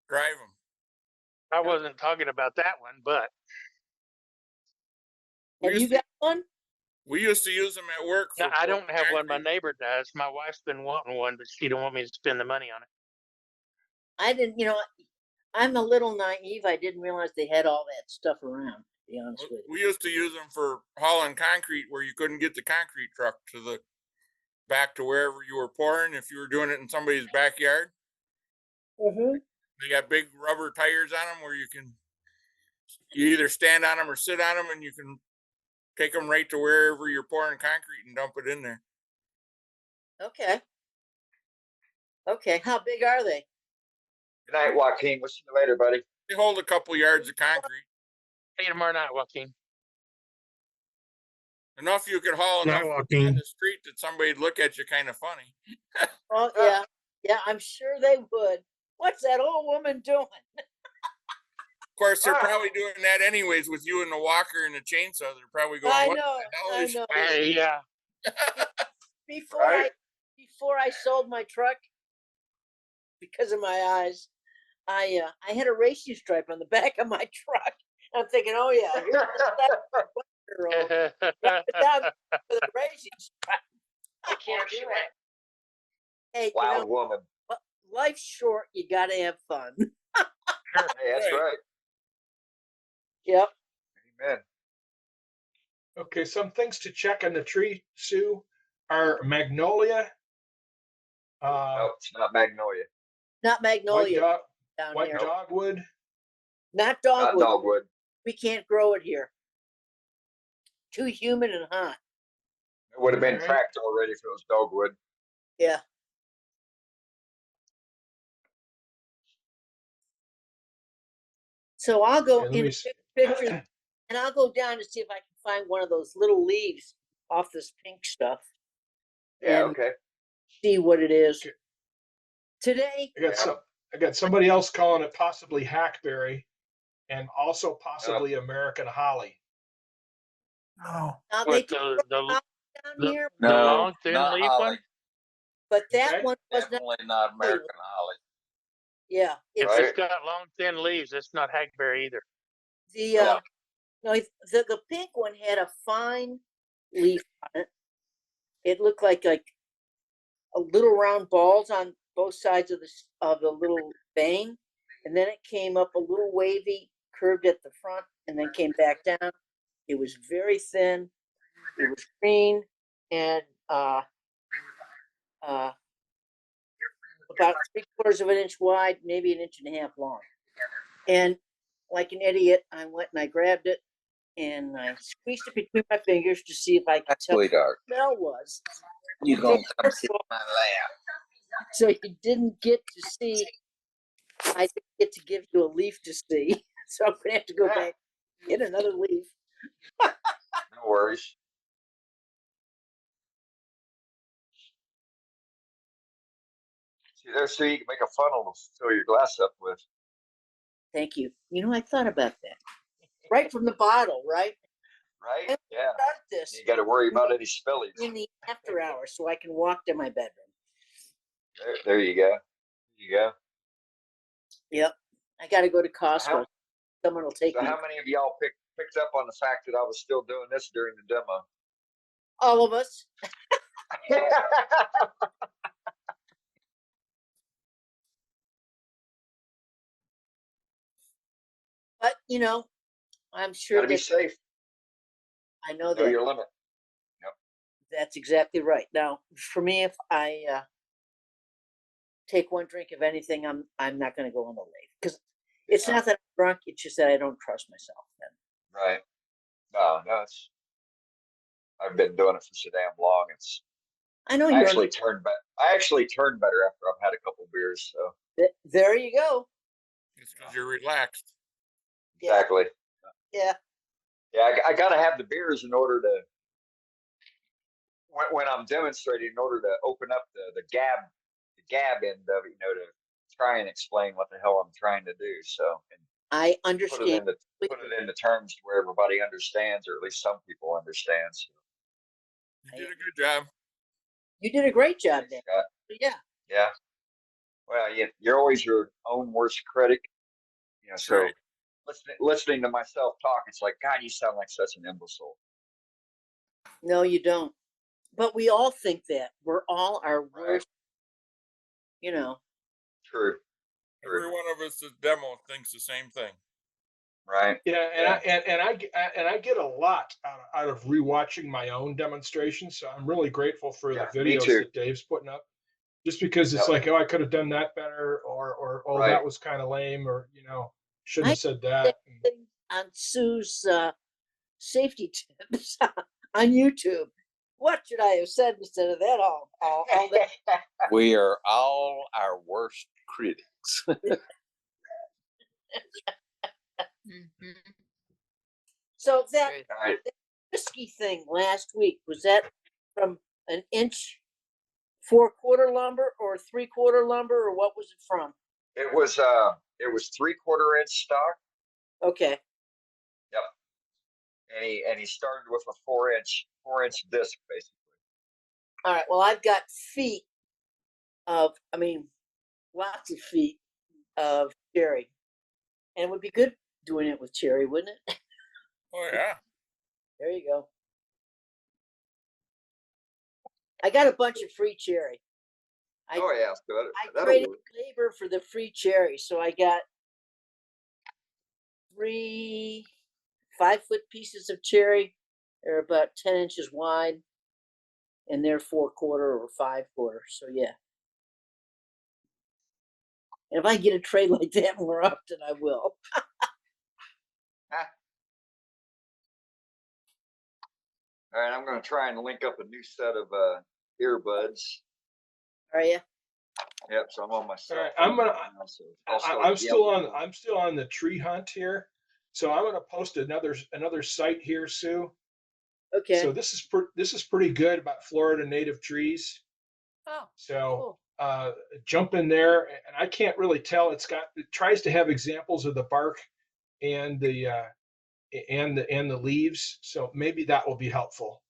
drive them. I wasn't talking about that one, but Have you got one? We used to use them at work. no, For I don't have one. My concrete. neighbor does. My wife's been wanting one, but she don't want me to spend the money on it. I didn't, I'm a little naive. I didn't realize they had all that stuff around, to be honest with you. We used to use them for hauling concrete where you couldn't get the concrete truck to the back to wherever you were pouring. If you were doing it in somebody's backyard, Mm-hmm. they got big rubber tires on them where you either stand on them or sit on them, and you can take them right to wherever you're pouring concrete and dump it in there. Okay. Okay. How big are they? Good night, Joaquin. We'll see you later, buddy. They hold a couple yards of concrete. See you tomorrow night, Joaquin. Enough you could haul Night, enough Joaquin. on the street that somebody'd look at you kind of funny. Oh, yeah. Yeah, I'm sure they would. What's that old woman doing? Of course, they're probably doing that anyways with you and the walker and the chainsaw. They're probably going, I "What know. the hell I is know. Hey, yeah. Before I sold my truck, because of my eyes, I had a racing stripe on the back of my truck. I'm thinking, oh yeah, here's the girl. Drop it down with a racing stripe. I can't do it. Hey, Wild woman. life's short. You gotta have fun. Hey, that's right. Yep. Amen. Okay, some things to check on the tree, Sue, are magnolia, No, it's not magnolia. Not white, magnolia dog, down white here. dogwood. Not Not dogwood. dogwood. We can't grow it here. Too humid and hot. It would have been Alright. cracked already if it was dogwood. Yeah. So I'll go Okay, let in me pictures and I'll go down to see if I can find one of those little leaves off this pink stuff. Yeah, and okay. See what it is. Okay. Today, I got somebody else calling it possibly hackberry, and also possibly American holly. No. now they What, do the, grow holly down the, here, the No, long thin not leaf holly. one? but that Okay. one was not. Definitely not American holly. Yeah, If Right. it's got long thin leaves, it's not hackberry either. the no, the pink one had a fine leaf on it. It looked like a little round balls on both sides of the little vein, and then it came up a little wavy, curved at the front, and then came back down. It was very thin. It was green and about 3/4 of an inch wide, maybe 1.5 inches long. And like an idiot, I went and I grabbed it and I squeezed it between my fingers to see if I could tell what Sweetheart, the smell was. you gonna come sit in my lap. So you didn't get to see. I didn't get to give you a leaf to see. So I'm gonna have to go back get another leaf. No worries. See there, so you can make a funnel to fill your glass up with. Thank you. I thought about that. Right from the bottle, right? Right? I Yeah. start this You got to worry about any spillage. in the after hours so I can walk to my bedroom. There you go. There you go. Yep. I got to go to Costco. How- Someone will take So me. how many of y'all picked up on the fact that I was still doing this during the demo? All of us. But I'm sure Gotta be that safe. I know Know that your limit. that's exactly right. Now, for me, if I take one drink of anything, I'm not going to go on the lake because it's Yeah. not that I'm drunk. It's just that I don't trust myself. Then. Right. No, I've been doing it for so damn long. I know I you're. actually turned better. I actually turned better after I've had a couple beers. So There you go. It's because you're relaxed. Yeah. exactly. Yeah. Yeah, I got to have the beers in order to when I'm demonstrating, in order to open up the gab end of it, to try and explain what the hell I'm trying to do. So and I put understand. it into terms where everybody understands, or at least some people understand. So. You did a good job. You did a great job there. Scott. Yeah. Yeah. Well, you're always your own worst critic. So Right. listening to myself talk, it's like, God, you sound like such an imbecile. No, you don't. But we all think that. We're all our worst, True. Every one of us at demo thinks the same thing. Right. Yeah, Yeah. I get a lot out of rewatching my own demonstrations. So I'm really grateful for Yeah, the me videos too. that Dave's putting up. Just because it's Yep. like, oh, I could have done that better, or oh, Right. that was kind of lame, or shouldn't I have said that. on Sue's safety tips on YouTube. What should I have said instead of that? All that. We are all our worst critics. Mhm. So that True. All right. whiskey thing last week, was that from an inch 4/4 lumber or 3/4 lumber, or what was it from? It was 3/4 inch stock. Okay. Yep. And he started with a 4 inch disc basically. All right. Well, I've got feet of, lots of feet of cherry. And it would be good doing it with cherry, wouldn't it? Oh yeah. There you go. I got a bunch of free cherry. Oh yeah, good. I That'll traded work. labor for the free cherry, so I got 3 5-foot pieces of cherry. They're about 10 inches wide, and they're 4/4 or 5/4. So yeah. And if I get a trade like that more often, I will. All right, I'm going to try and link up a new set of earbuds. Are you? Yep, so I'm on my cell All right, phone I'm gonna. right now, so I'll start I'm still yelling. on. I'm still on the tree hunt here, so I'm gonna post another site here, Sue. Okay. So this is pretty good about Florida native trees. Oh, So cool. jump in there, and I can't really tell. It tries to have examples of the bark and the leaves. So maybe that will be helpful.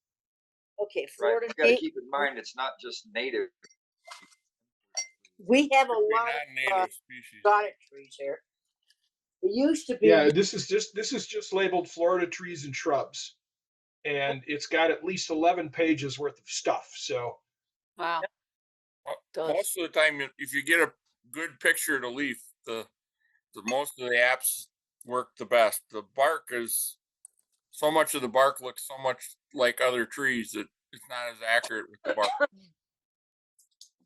Okay, Right, Florida. you got to keep in mind it's not just native. We have a Could be lot of non-native species. exotic trees here. It used to be. Yeah, this is just labeled Florida trees and shrubs, and it's got at least 11 pages worth of stuff. So Wow. Does. Most of the time, if you get a good picture of the leaf, the most of the apps work the best. The bark is so much of the bark looks so much like other trees that it's not as accurate with the bark.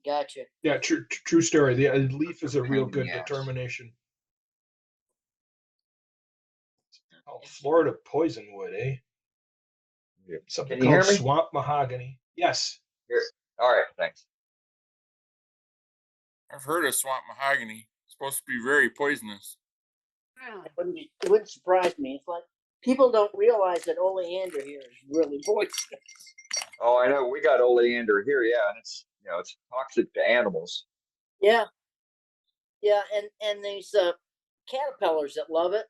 Gotcha. yeah, true story. The leaf is a real Pain in good the ass. determination. Oh, Florida poisonwood, eh? Yeah. Something Can you hear called me? swamp mahogany. Yes. Here. All right, thanks. I've heard of swamp mahogany. It's supposed to be very poisonous. It wouldn't surprise me. It's like people don't realize that oleander here is really poisonous. Oh, I know. We got oleander here, yeah, and it's it's toxic to animals. Yeah. Yeah, and these caterpillars that love it,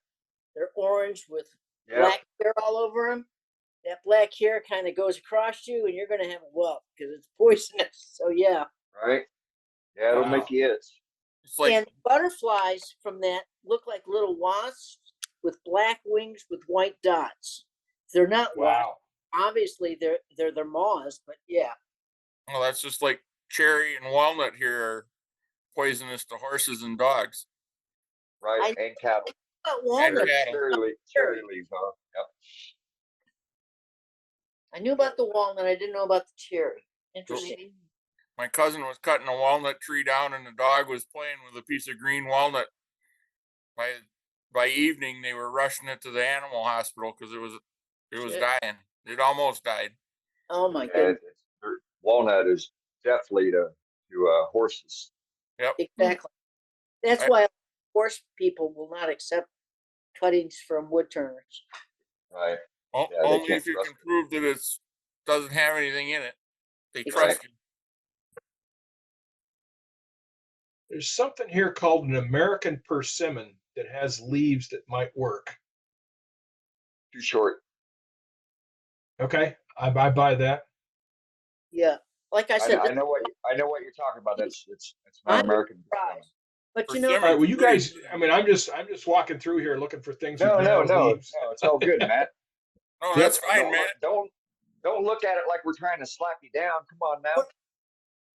they're orange with Yeah, black hair all over them. That black hair kind of goes across you, and you're going to have a whelp because it's poisonous. So yeah. right. Yeah, it'll Wow. make you itch. It's like And butterflies from that look like little wasps with black wings with white dots. They're not wasps. Wow. Obviously, they're moths, but yeah. well, that's just like cherry and walnut here are poisonous to horses and dogs Right, and cattle. But and walnut, cattle. Cherry leaves, huh? Yep. I knew about the walnut. I didn't know about the cherry. Interesting. My cousin was cutting a walnut tree down, and the dog was playing with a piece of green walnut. By evening, they were rushing it to the animal hospital because it was Shit. dying. It almost died. Oh my Yeah, goodness. walnut is deathly to horses. Yep. Exactly. That's I- why horse people will not accept cuttings from wood turners. Right. O- Yeah, they only can't if you trust can prove that it doesn't have anything in it. They Exactly. trust you. There's something here called an American persimmon that has leaves that might work. Too short. Okay, I buy that. Yeah. Like I said, I know what I know what you're talking about. It's not I'm American. surprised. But you Persimmon. know, All right. Well, you Pretty guys. I mean, I'm just walking through here looking for things with No, no, banana no, leaves. no. It's all good, Matt. No, Yep. that's fine, Don't man. don't look at it like we're trying to slap you down. Come on now.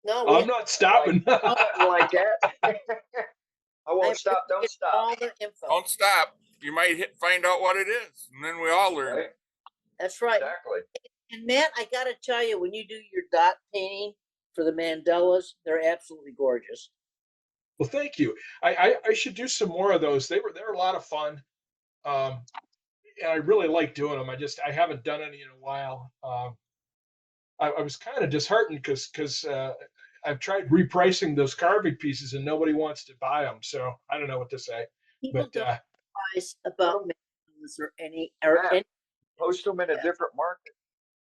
no, we I'm not stopping. Nothing like that. I won't stop. Don't get stop. all the info. Don't stop. You might find out what it is, and then we all learn. Right? That's right. Exactly. And Matt, I gotta tell you, when you do your dot painting for the mandalas, they're absolutely gorgeous. Well, thank you. I should do some more of those. They're a lot of fun. And I really like doing them. I haven't done any in a while. I was kind of disheartened because I've tried repricing those carving pieces and nobody wants to buy them. So I don't know what to say. People But don't realize about mandalas or Matt, any. post them in a different market.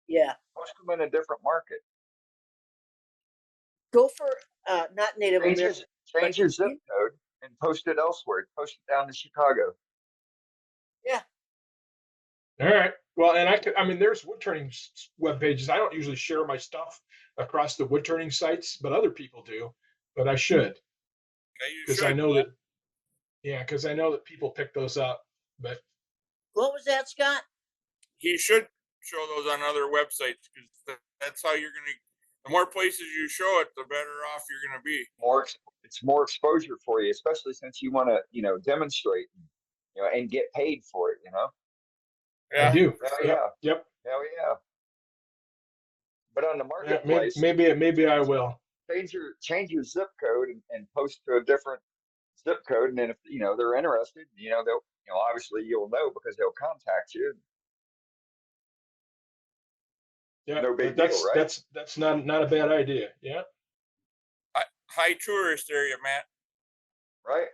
Yeah, Post them in a different market. go for not Native Change American. your zip code and post it elsewhere. Post it down to Chicago. Yeah, all right. Well, and I mean, there's wood turning web pages. I don't usually share my stuff across the wood turning sites, but other people do. But I should, Yeah, you because should. I know that. Yeah, because I know that people pick those up. But what was that, Scott? He should show those on other websites because that's how you're gonna. The more places you show it, the better off you're gonna be. It's more exposure for you, especially since you want to, demonstrate, and get paid for it. Yeah. I do. Hell Yep. yeah. Yep. Hell yeah. But on the Yeah, marketplace, maybe I will. change your zip code and post to a different zip code, and then if they're interested, they'll obviously you'll know because they'll contact you. Yeah, No big that's deal, right? that's not a bad idea. Yeah. High tourist area, Matt. Right?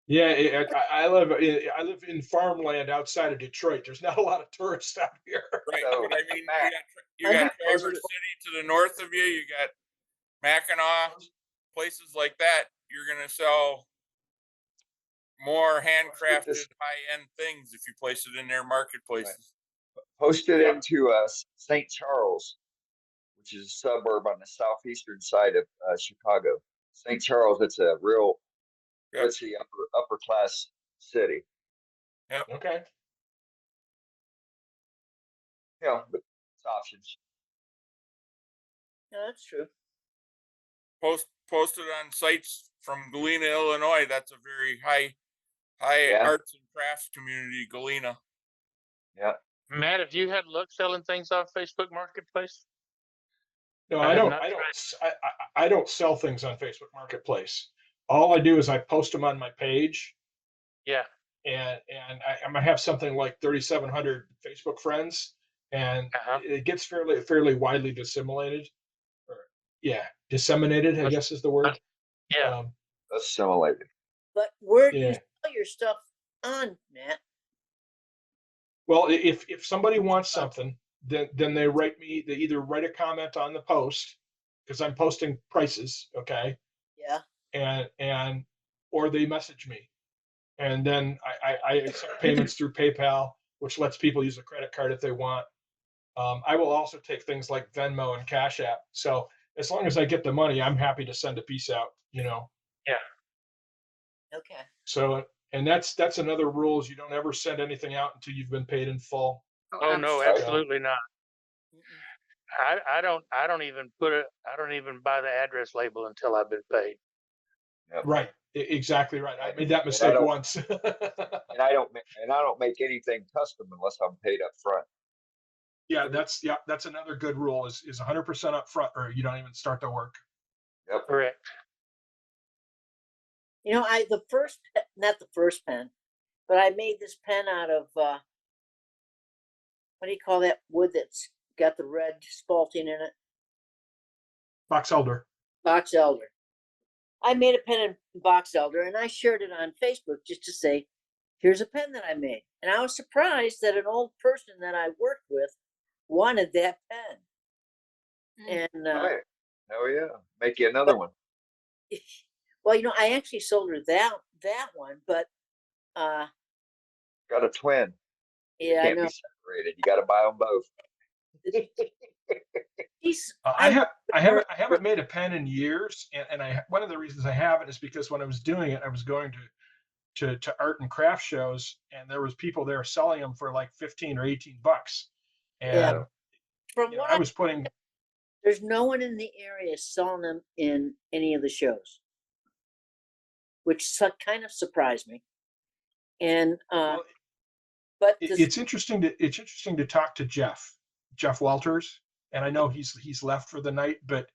Yeah, I live in farmland outside of Detroit. There's not a lot of tourists out here. Right. So, But I mean, Matt, you got Matt, Traverse City to the north of you. You got Mackinac, places like that. You're gonna sell more handcrafted, this- high-end things if you place it in their marketplaces. Post it Yep. into St. Charles, which is a suburb on the southeastern side of Chicago. St. Charles, it's a real Yep. ritzy upper class city. Okay. But it's options. No, that's true. Post it on sites from Galena, Illinois. That's a very high Yeah. arts and crafts community, Galena. Yeah. Matt, have you had luck selling things off Facebook Marketplace? No, I I have don't. not I don't sell things on Facebook Marketplace. All I do is I post them on my page, Yeah. and I might have something like 3,700 Facebook friends, and Uh-huh. it gets fairly widely disseminated. Disseminated, I guess is the word. Yeah. Assimilated. But where do you Yeah. sell your stuff on, Matt? Well, if somebody wants something, then they write me. They either write a comment on the post because I'm posting prices, okay, Yeah. and or they message me, and then I accept payments through PayPal, which lets people use a credit card if they want. I will also take things like Venmo and Cash App. So as long as I get the money, I'm happy to send a piece out. Okay. So and that's another rule is you don't ever send anything out until you've been paid in full. Oh no, absolutely. absolutely not. Mm-mm. I don't even buy the address label until I've been paid. Yep. Right. Exactly right. I made that And I mistake don't- once. And I don't make anything custom unless I'm paid up front. Yeah, that's another good rule is 100% up front or you don't even start the work. Yep. Correct. Not the first pen, but I made this pen out of what do you call that wood that's got the red spalting in it? Box elder. Box elder. I made a pen in box elder and I shared it on Facebook just to say, here's a pen that I made. And I was surprised that an old person that I worked with wanted that pen. Mm. And Right. Hell yeah. Make you another one. well, I actually sold her that one, but Got a twin. yeah, I Can't know. be separated. You got to buy them both. He's, I haven't made a pen in years, and one of the reasons I haven't is because when I was doing it, I was going to art and craft shows, and there was people there selling them for like 15 or 18 bucks. And Yeah. From you know, what I was putting, there's no one in the area selling them in any of the shows, which kind of surprised me. And well, but it's interesting to talk to Jeff Walters, and I know he's left for the night, but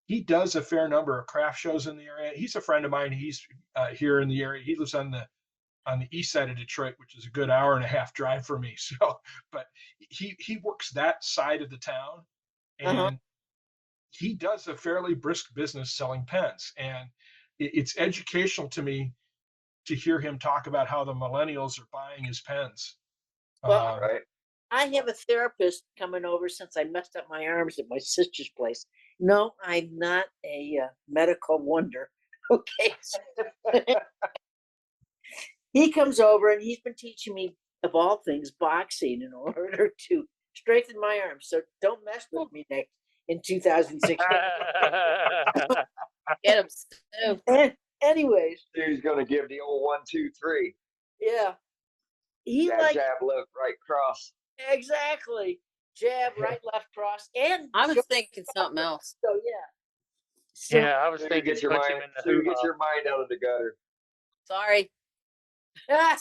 he does a fair number of craft shows in the area. He's a friend of mine. He's here in the area. He lives on the east side of Detroit, which is a good hour and a half drive for me. So, but he works that side of the town, and he does a fairly brisk business selling pens. And it's educational to me to hear him talk about how the millennials are buying his pens. Well, Right. I have a therapist coming over since I messed up my arms at my sister's place. No, I'm not a medical wonder. Okay. He comes over and he's been teaching me, of all things, boxing in order to strengthen my arms. So don't mess with me next in 2016. Get him, Stu. And anyways, Dude's gonna give the old 1, 2, 3. yeah. He Jab, like jab, left, right, cross. exactly jab, right, left, cross, and I was jump. thinking something else. So yeah. So, Yeah, I was Dude, thinking get your punch him mind. in the Dude, hoo get your mind out of the gutter. Sorry. I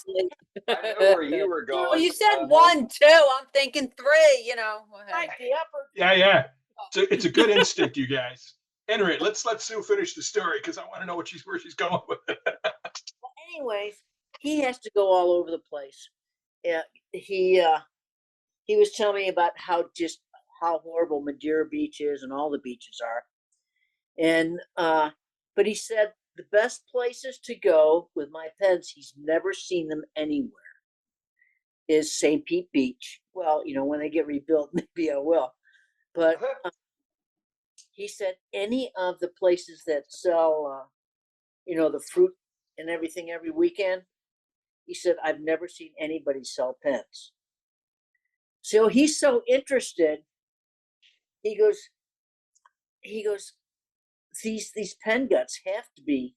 know where you were going. Well, you said Uh-huh. 1, 2. I'm thinking 3, you know. right, the upper. Yeah. So it's a good instinct, you guys. Anyway, let's let Sue finish the story because I want to know where she's going with it. Well, anyways, he has to go all over the place. Yeah, he was telling me about how horrible Madeira Beach is and all the beaches are, and but he said the best places to go with my pens, he's never seen them anywhere, is St. Pete Beach. Well, you know, when they get rebuilt, maybe I will, but he said any of the places that sell, you know, the fruit and everything every weekend. He said, I've never seen anybody sell pens. So he's so interested. He goes, these pen guts have to be,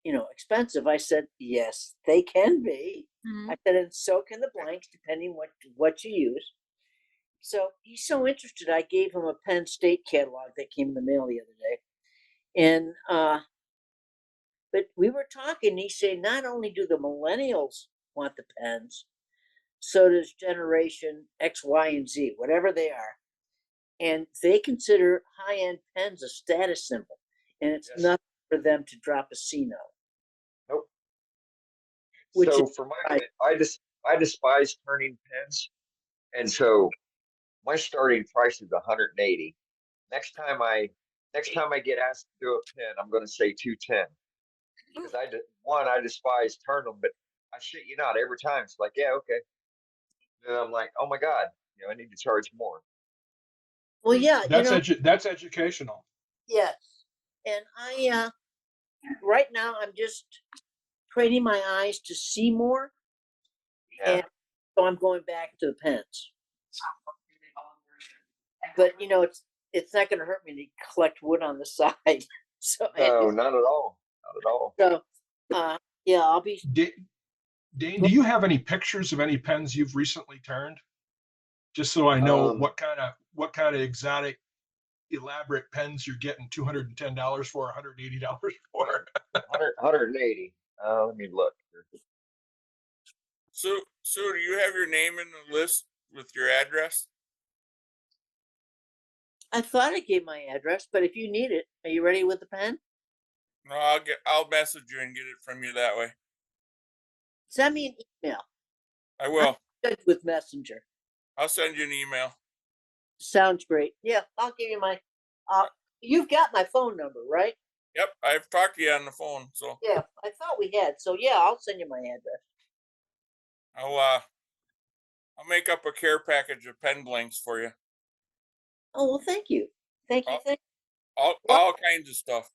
you know, expensive. I said, yes, they can be. I said, and so can the blanks, depending what you use. So he's so interested. I gave him a Penn State catalog that came in the mail the other day. And but we were talking, he said, not only do the millennials want the pens, so does generation X, Y, and Z, whatever they are. And they consider high-end pens a status symbol. And it's nothing for them to drop a C note. Nope. Which So is for my, I despise turning pens, and so my starting price is 180. Next time I get asked to do a pen, I'm going to say 210 because I despise turn them, but I shit you not, every time it's like, yeah, okay. And I'm like, oh my god, you know, I need to charge more. Well, yeah, That's educational. Yes, and I right now I'm just training my eyes to see more, and so I'm going back to the pens. But you know, it's not going to hurt me to collect wood on the side. So no, not at all, not at all. So yeah, I'll be. Dane, do you have any pictures of any pens you've recently turned? Just so I know what kind of exotic, elaborate pens you're getting $210 for, $180 for. 180. Let me look. So do you have your name in the list with your address? I thought I gave my address, but if you need it, are you ready with the pen? No, I'll message you and get it from you that way. Send me an email. I will. I'm good with Messenger. I'll send you an email. Sounds great. Yeah, I'll give you my. You've got my phone number, right? Yep, I've talked to you on the phone, so. Yeah, I thought we had. So yeah, I'll send you my address. I'll make up a care package of pen blanks for you. Oh well, thank you, thank you. All kinds of stuff.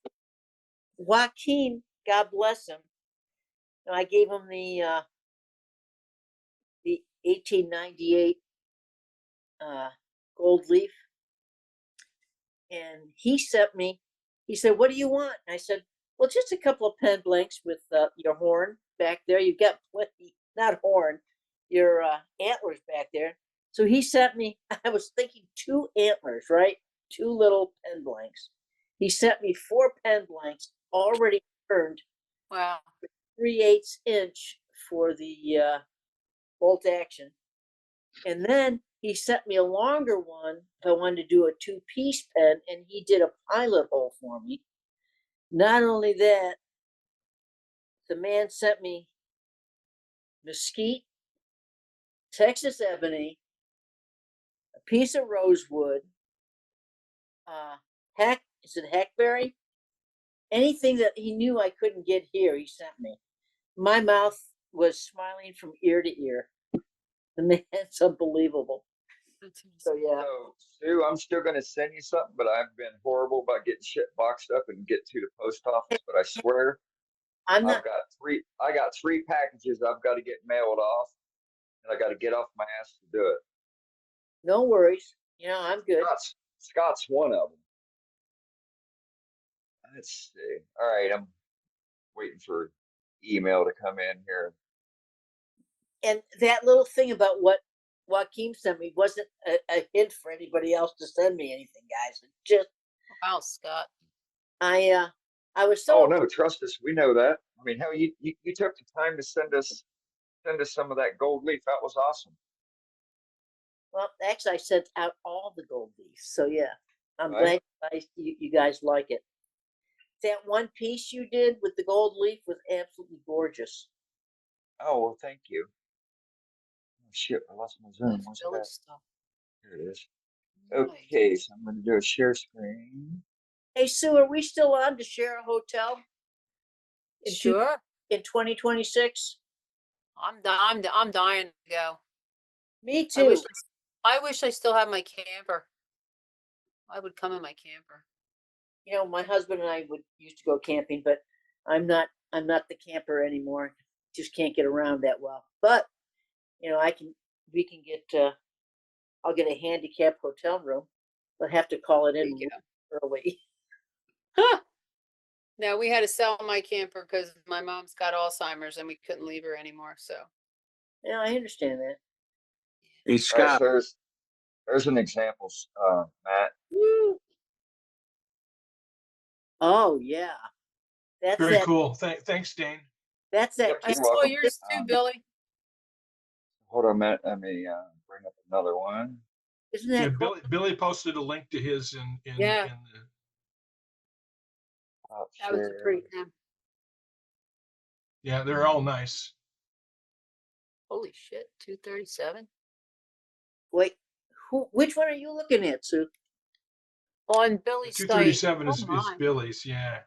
Joaquin, God bless him. I gave him the 1898 gold leaf. And he sent me, he said, what do you want? And I said, well, just a couple of pen blanks with your horn back there. You've got plenty, not horn, your antlers back there. So he sent me, I was thinking 2 antlers, right? 2 little pen blanks. He sent me 4 pen blanks already turned Wow. 3/8 inch for the bolt action. And then he sent me a longer one if I wanted to do a 2-piece pen, and he did a pilot hole for me. Not only that, the man sent me mesquite, Texas ebony, a piece of rosewood, is it hackberry? Anything that he knew I couldn't get here, he sent me. My mouth was smiling from ear to ear. The man's unbelievable. So yeah. So Sue, I'm still gonna send you something, but I've been horrible about getting shit boxed up and get to the post office. But I swear, I'm not. I got 3 packages I've got to get mailed off, and I got to get off my ass to do it. No worries. You know, I'm good. Scott's one of them. Let's see. All right, I'm waiting for email to come in here. And that little thing about what Joaquin sent me wasn't a hint for anybody else to send me anything, guys. It just Wow, Scott. I was so. Oh no, trust us, we know that. I mean, hell, you took the time to send us some of that gold leaf. That was awesome. Well, actually, I sent out all the gold leaves. So yeah, I'm Right. glad you guys like it. That one piece you did with the gold leaf was absolutely gorgeous. Oh well, thank you. Oh, shit, I lost my Zoom. That's What's Billy that? stuff. Here it is. Nice. Okay, so I'm going to do a share screen. Hey Sue, are we still on to share a hotel Sure. in 2026? I'm dying to go. Me I too. wish I still had my camper. I would come in my camper. You know, my husband and I used to go camping, but I'm not the camper anymore. Just can't get around that well. But you know, we can get I'll get a handicapped hotel room. I'll have to call it in early. Huh. No, we had to sell my camper because my mom's got Alzheimer's and we couldn't leave her anymore. So Yeah, I understand that. Hey, All right, Scott, so there's an example, Matt. Woo. Oh yeah. That's Very that cool. Thanks, Dane. that's that Yep, I you're saw welcome. yours too, Billy. Hold on a minute. Let me bring up another one. isn't Yeah, that cool? Billy posted a link to his in Yeah. in the That was a Share. pretty thing. yeah, they're all nice. Holy shit, 237 Wait, which one are you looking at, Sue? on The Billy's site. 237 Oh is my. Billy's. Yeah.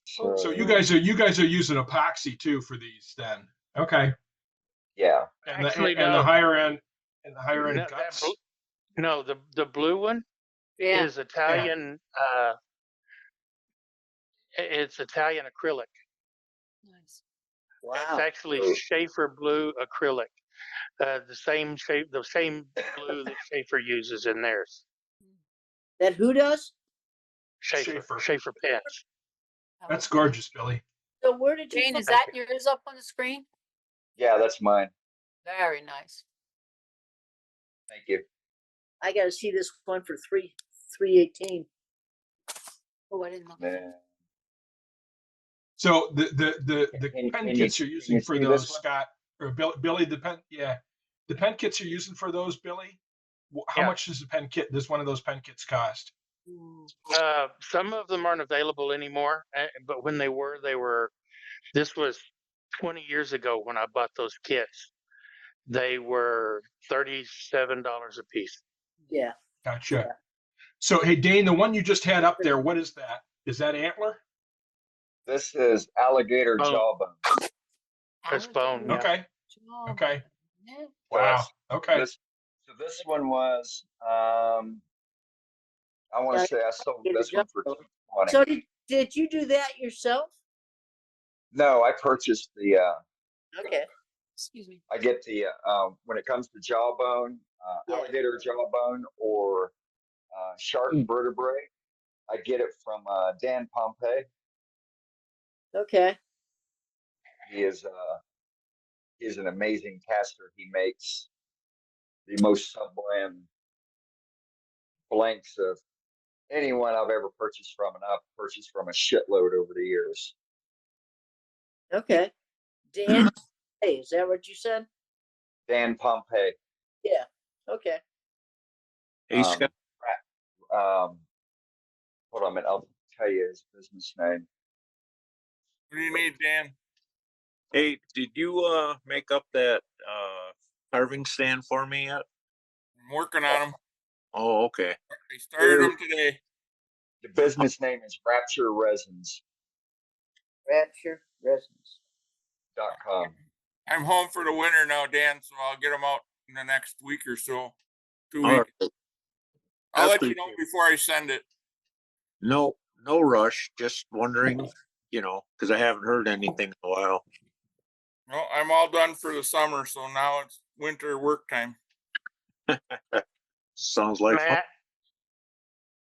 So, So you guys are using epoxy too for these then. Okay. yeah. And Actually, the no. higher end No, that guts. No, the blue one Yeah. is Italian. It's Italian acrylic. Nice. It's Wow. actually Schaefer blue acrylic. The same blue that Schaefer uses in theirs. That who does? Schaefer. Schaefer pens. That's gorgeous, Billy. So where did you Jane, find is that yours up on the screen? Yeah, that's mine. Very nice. Thank you. I gotta see this one for 318. Oh, I didn't look. Man. So the pen Can kits you- you're can using you for see this those, one? Scott or Billy, the pen kits you're using for those, Billy. How Yeah. much does does one of those pen kits cost? Some of them aren't available anymore, but when they were. This was 20 years ago when I bought those kits. They were $37 a piece. Yeah. Gotcha. Yeah. So hey, Dane, the one you just had up there, what is that? Is that antler? This is alligator Bone. jawbone. That's bone. Yeah. Okay. Job. Okay. Yeah. Wow. Okay. This one was I want to say I sold this one for $220. So did you do that yourself? No, I purchased the Okay. Excuse me. I get the when it comes to jawbone, Yeah. alligator jawbone or shark vertebrae, I get it from Dan Pompey. Okay. He is an amazing caster. He makes the most sublime blanks of anyone I've ever purchased from, and I've purchased from a shitload over the years. Okay. Dan, hey, is that what you said? Dan Pompey. Yeah. Okay. Hey, Scott. Hold on a minute. I'll tell you his business name. What do you need, Dan? Hey, did you make up that carving stand for me yet? I'm working on them. Oh, okay. I started them today. The business name is Rapture Resins. RaptureResins.com. I'm home for the winter now, Dan, so I'll get them out in the next week or so. 2 All weeks. right. I'll let you Appreciate know it. before I send it. No rush. Just wondering, because I haven't heard anything in a while. No, I'm all done for the summer, so now it's winter work time. Sounds like fun. Matt,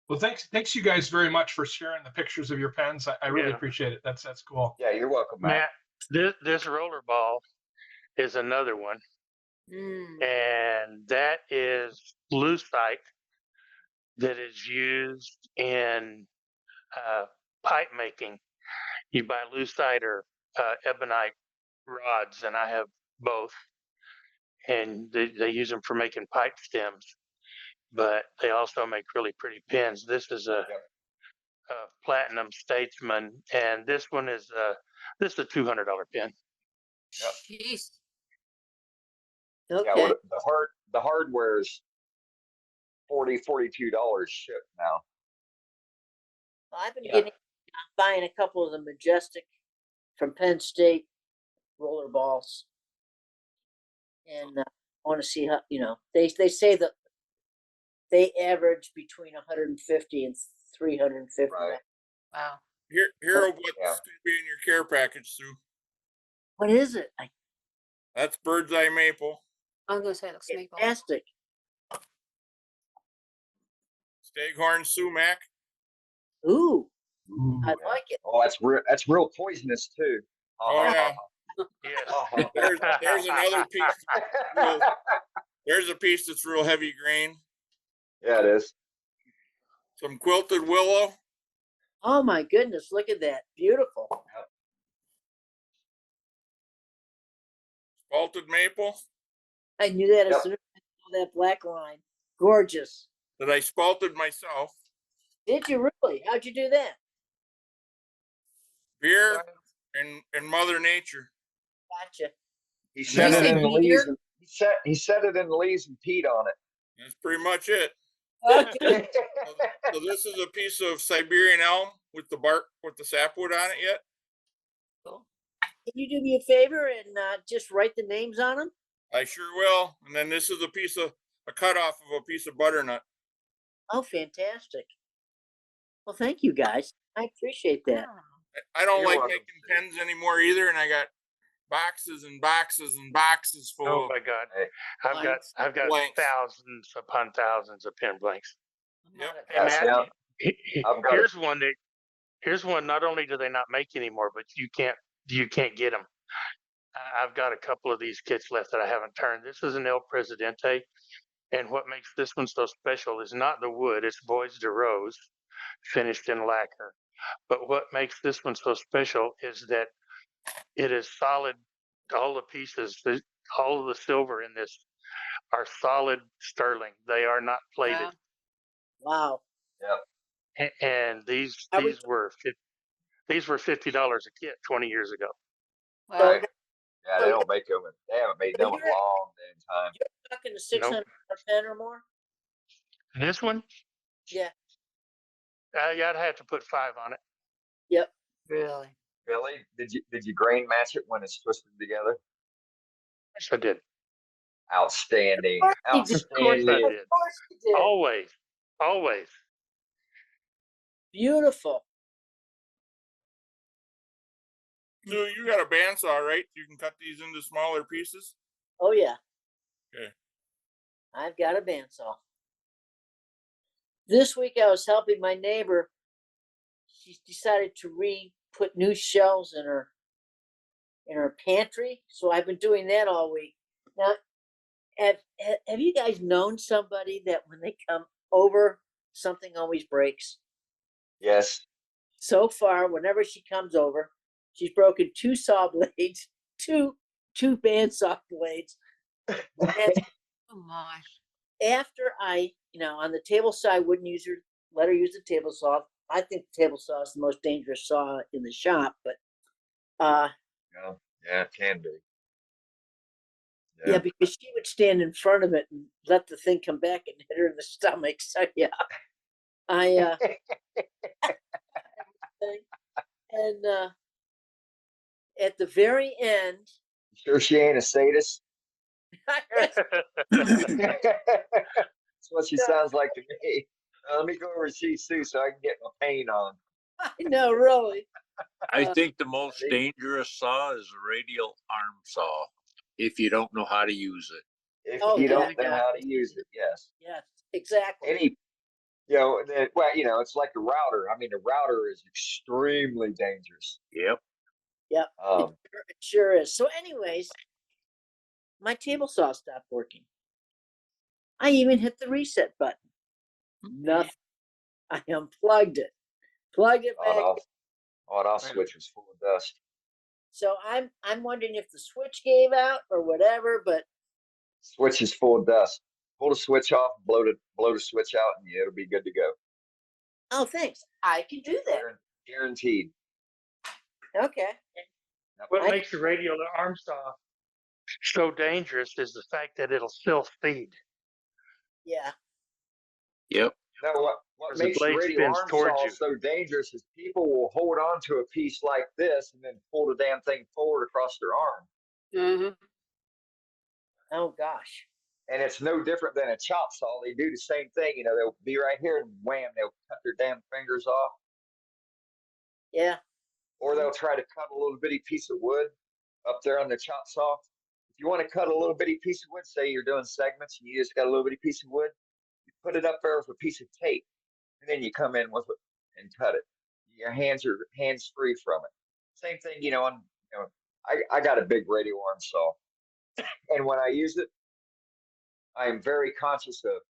Well, thanks you guys very much for sharing the pictures of your pens. I really Yeah. appreciate it. That's cool. Yeah, you're welcome, Matt. This roller ball is another one, and that is lucite that is used in pipe making. You buy lucite or ebonite rods, and I have both, and they use them for making pipe stems, but they also make really pretty pens. This is a Platinum Statesman, and this one is this is a $200 pen. Yep. Jeez. Okay. Yeah, well, the hardware is $42 shipped now. Well, I've been Yeah. buying a couple of the Majestic from Penn State roller balls, and I want to see how they say that they average between 150 and 350. Right. Wow. Here what's going to be in your care package, Sue. What is it? That's bird's eye maple, I was gonna say it looks maple. Fantastic. staghorn sumac. Ooh, I like it. Oh, that's real poisonous too. Oh yeah. Yes. There's another piece. There's a piece that's real heavy grain. Yeah, it is. Some quilted willow. Oh my goodness, look at that. Beautiful. Spalted maple. I knew that as soon as I saw that black line. Gorgeous. That I spalted myself. Did you really? How'd you do that? Beer and Mother Nature. Gotcha. He set it say in beer? leaves. He set it in leaves and peat on it. That's pretty much it. Okay. So this is a piece of Siberian elm with the bark, with the sapwood on it yet. Cool. Can you do me a favor and just write the names on them? I sure will. And then this is a cut off of a piece of butternut. Oh, fantastic. Well, thank you guys. I appreciate that. I don't You're like welcome, making pens anymore either, and I got boxes and boxes and boxes full Oh of my God, Blanks. I've got Blanks. thousands upon thousands of pen blanks. Yep. And Yes, Matt, yeah. I've got here's one. Not only do they not make anymore, but you can't get them. I've got a couple of these kits left that I haven't turned. This is an El Presidente, and what makes this one so special is not the wood; it's Bois de Rose, finished in lacquer. But what makes this one so special is that it is solid. All the pieces, all of the silver in this are solid sterling. They are not plated. Wow. And these Are we- were $50 a kit 20 years ago. So Right. Yeah, they don't make them. They haven't made them in a long damn time. you're talking a $600 pen or more? This one, Yeah. yeah, I'd have to put 5 on it. Yep. Really? Billy, did you grain match it when it's twisted together? Yes, I did. Outstanding. Of course you did. Of course I Outstanding. did. Of course you did. Always. Beautiful. Sue, you got a bandsaw, right? You can cut these into smaller pieces. Oh yeah. Okay. I've got a bandsaw. This week I was helping my neighbor. She's decided to put new shelves in her pantry. So I've been doing that all week. Now, have you guys known somebody that when they come over, something always breaks? Yes. So far, whenever she comes over, she's broken 2 saw blades, two bandsaw blades. And Oh my. after I, on the table saw, I wouldn't let her use the table saw. I think the table saw is the most dangerous saw in the shop, but Yeah, it can be. yeah, because she would stand in front of it and let the thing come back and hit her in the stomach. So yeah, I and at the very end, Sure she ain't a sadist? That's what she sounds like to me. Let me go over and see Sue so I can get my paint on. I know, really. I think the most dangerous saw is a radial arm saw, if you don't know how to use it. If Oh, you yeah, don't know how to use it, yes. Yes, exactly. It's like a router. I mean, a router is extremely dangerous. Yep. Yep, it sure is. So anyways, my table saw stopped working. I even hit the reset button. Nothing. I unplugged it, plugged it back. On-off switch was full of dust. So I'm wondering if the switch gave out or whatever, but Switch is full of dust. Pull the switch off, blow the switch out, and it'll be good to go. oh, thanks. I can do that. Guaranteed. Okay. What makes the radial arm saw so dangerous is the fact that it'll self-feed. Yeah. Yep. Now, what As the makes the blade radial spins arm towards saw you. so dangerous is people will hold on to a piece like this and then pull the damn thing forward across their arm. Mm-hmm. Oh gosh. And it's no different than a chop saw. They do the same thing. They'll be right here and wham, they'll cut their damn fingers off. Yeah. Or they'll try to cut a little bitty piece of wood up there on the chop saw. If you want to cut a little bitty piece of wood, say you're doing segments and you just got a little bitty piece of wood, you put it up there with a piece of tape, and then you come in with it and cut it. Your hands are hands free from it. Same thing, I got a big radial arm saw, and when I use it, I am very conscious of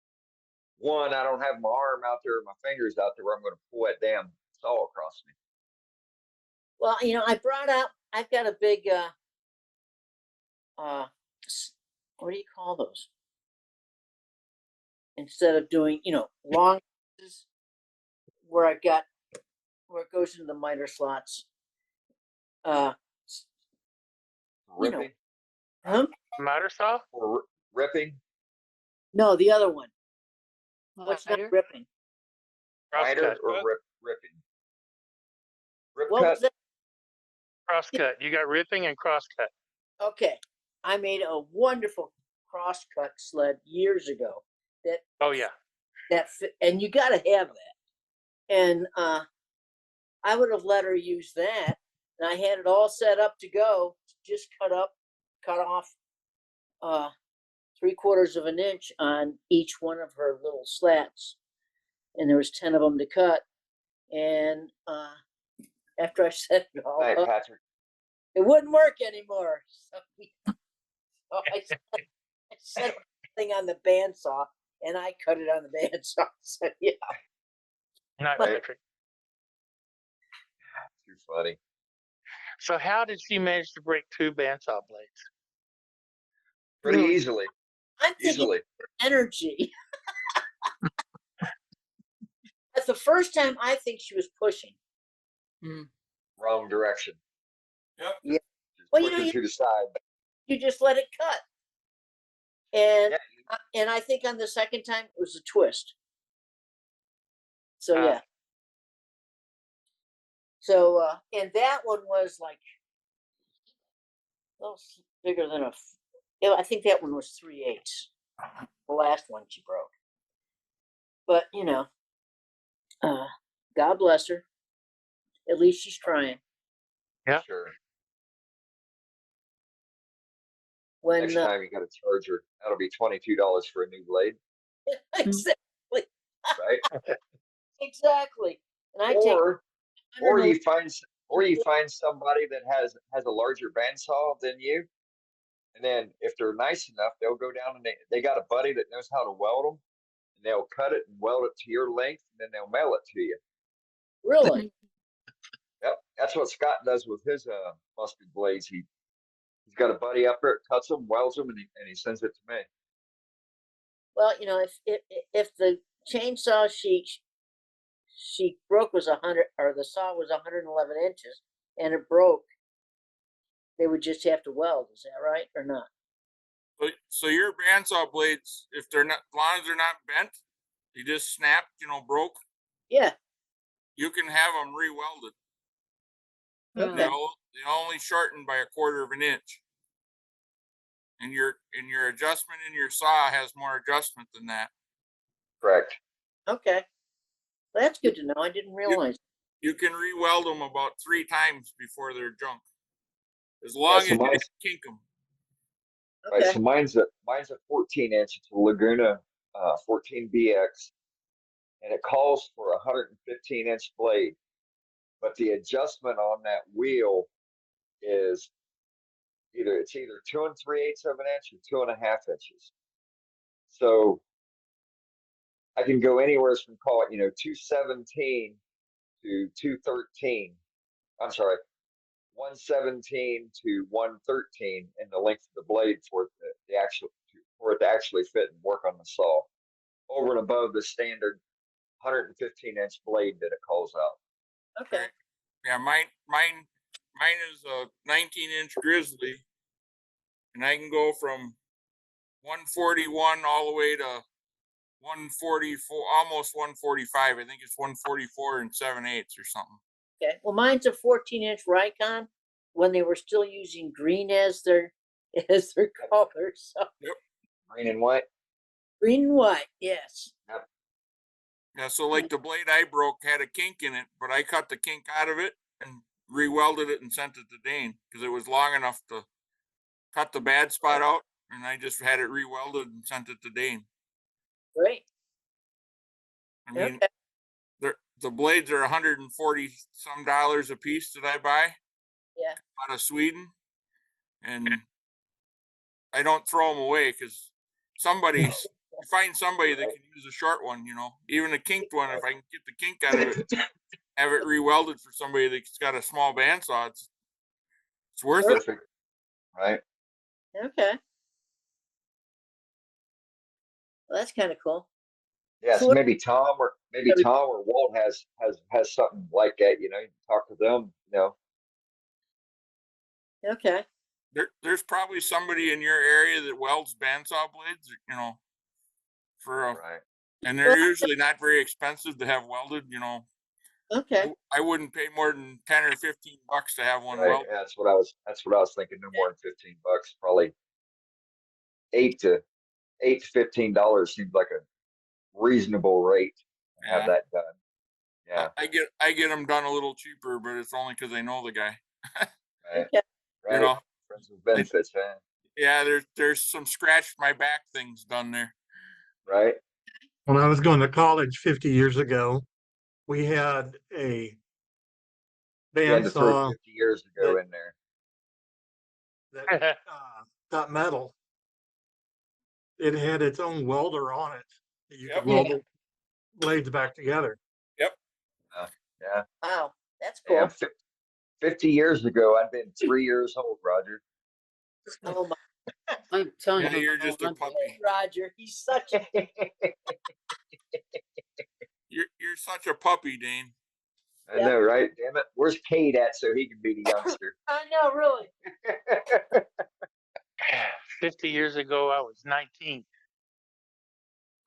one. I don't have my arm out there, or my fingers out there, where I'm going to pull that damn saw across me. Well, I've got a big what do you call those? Instead of doing, long pieces where it goes into the miter slots. Ripping? Miter saw? Or ripping? No, the other one. What's not Miter? ripping? Miter or ripping? Rip What cut? was that? Cross cut. You got ripping and cross cut. Okay. I made a wonderful cross-cut sled years ago. Oh yeah. And you got to have that. And I would have let her use that, and I had it all set up to go. Just cut off 3/4 of an inch on each one of her little slats, and there was 10 of them to cut. And after I set it all Right, up, Patrick. it wouldn't work anymore. So I set the thing on the bandsaw, and I cut it on the bandsaw. So yeah. Not Right. Patrick. Too funny. So how did she manage to break 2 bandsaw blades? Pretty Really? easily. I'm thinking Easily. energy. That's the first time I think she was pushing. Wrong direction. Yep. Yeah. Just Well, pushing to the side. you just let it cut. And I think on the second time it was a twist. So yeah. So and that one was like a little bigger than I think that one was 3/8. The last one she broke. But God bless her. At least she's trying. Yeah. Sure. when Next time you got a charger, that'll be $22 for a new blade, exactly, right? exactly. And I take Or 100 you find somebody that has a larger bandsaw than you, and then if they're nice enough, they'll go down and they got a buddy that knows how to weld them, and they'll cut it and weld it to your length, and then they'll mail it to you. really. Yep, that's what Scott does with his mustard blades. He's got a buddy up there, cuts them, welds them, and he sends it to me. Well, you know, if the chainsaw she broke was 100, or the saw was 111 inches, and it broke, they would just have to weld. Is that right or not? So your bandsaw blades, if they're not, as long as they're not bent, they just snapped, broke, Yeah. you can have them re-welded. Okay. They only shorten by 1/4 of an inch. And your adjustment in your saw has more adjustment than that. Correct. Okay. Well, that's good to know. I didn't realize. You can re-weld them about 3 times before they're junk, as long as you didn't kink them. Right, Okay. so mine's a 14-inch. It's a Laguna 14BX, and it calls for a 115-inch blade, but the adjustment on that wheel is either 2 3/8 of an inch or 2.5 inches. So I can go anywhere from, call it, 217 to 213. I'm sorry, 117 to 113 in the length of the blade for it to actually fit and work on the saw, over and above the standard 115-inch blade that it calls out. Okay. Yeah, mine is a 19-inch Grizzly, and I can go from 141 all the way to 144, almost 145. I think it's 144 and 7/8 or something. Okay. Well, mine's a 14-inch Rikon when they were still using green as their color. So Yep. Green and white. green and white, yes. Yep. Yeah, so like the blade I broke had a kink in it, but I cut the kink out of it and re-welded it and sent it to Dane because it was long enough to cut the bad spot out, and I just had it re-welded and sent it to Dane. Great. I mean, Okay. the blades are $140 some a piece that I buy Yeah. out of Sweden, and I don't throw them away because find somebody that can use a short one, even a kinked one. If I can get the kink out of it, have it re-welded for somebody that's got a small bandsaw, it's worth it. Perfect. Right. Okay. Well, that's kind of cool. Yeah, So so what- maybe Tom or Walt has something like that. You can talk to them. Okay. There's probably somebody in your area that welds bandsaw blades, Right. and they're usually not very expensive to have welded. Okay. I wouldn't pay more than $10 or $15 to have one Right. welded. Yeah, that's what I was thinking. No more than $15. Probably $8 to $15 seems like a reasonable rate to have Yeah. that done. Yeah. I get them done a little cheaper, but it's only because I know the guy. Right. Okay. Right. Friends with benefits, man. Yeah, there's some scratch my back things done there. Right. When I was going to college 50 years ago, we had a You had to throw bandsaw 50 years ago in there. that got metal. It had its own welder on it that you could weld the blades back together. Yep. Yeah. Wow. That's cool. Yeah. 50 years ago, I'd been 3 years old, Roger. Oh my I'm telling Yeah, you. you're just a I'm- puppy. Roger, he's such a You're such a puppy, Dane. I know, right? Damn it. Where's Cade at so he can be the youngster? I know, really. 50 years ago, I was 19.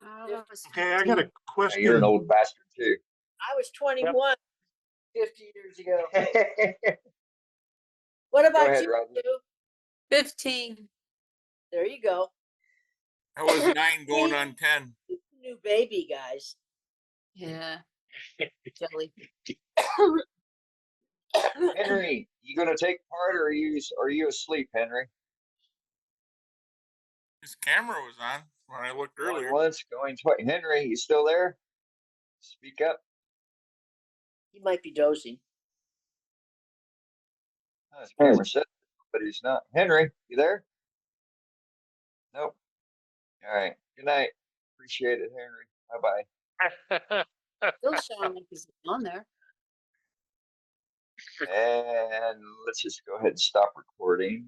Okay, I got a Hey, question. you're an old bastard too. I was 21 50 years ago. What about ahead, you? Roger. Sue? 15. There you go. I was 9 going on 10. New baby, guys. Yeah. Jelly. Henry, you gonna take part or are you asleep, Henry? His camera was on when I looked Going earlier. once, going twice. Henry, you still there? Speak up. He might be dozing. Oh, his camera said, but he's not. Henry, you there? Nope. All right. Good night. Appreciate it, Henry. Bye bye. Still showing like he's on there. And let's just go ahead and stop recording.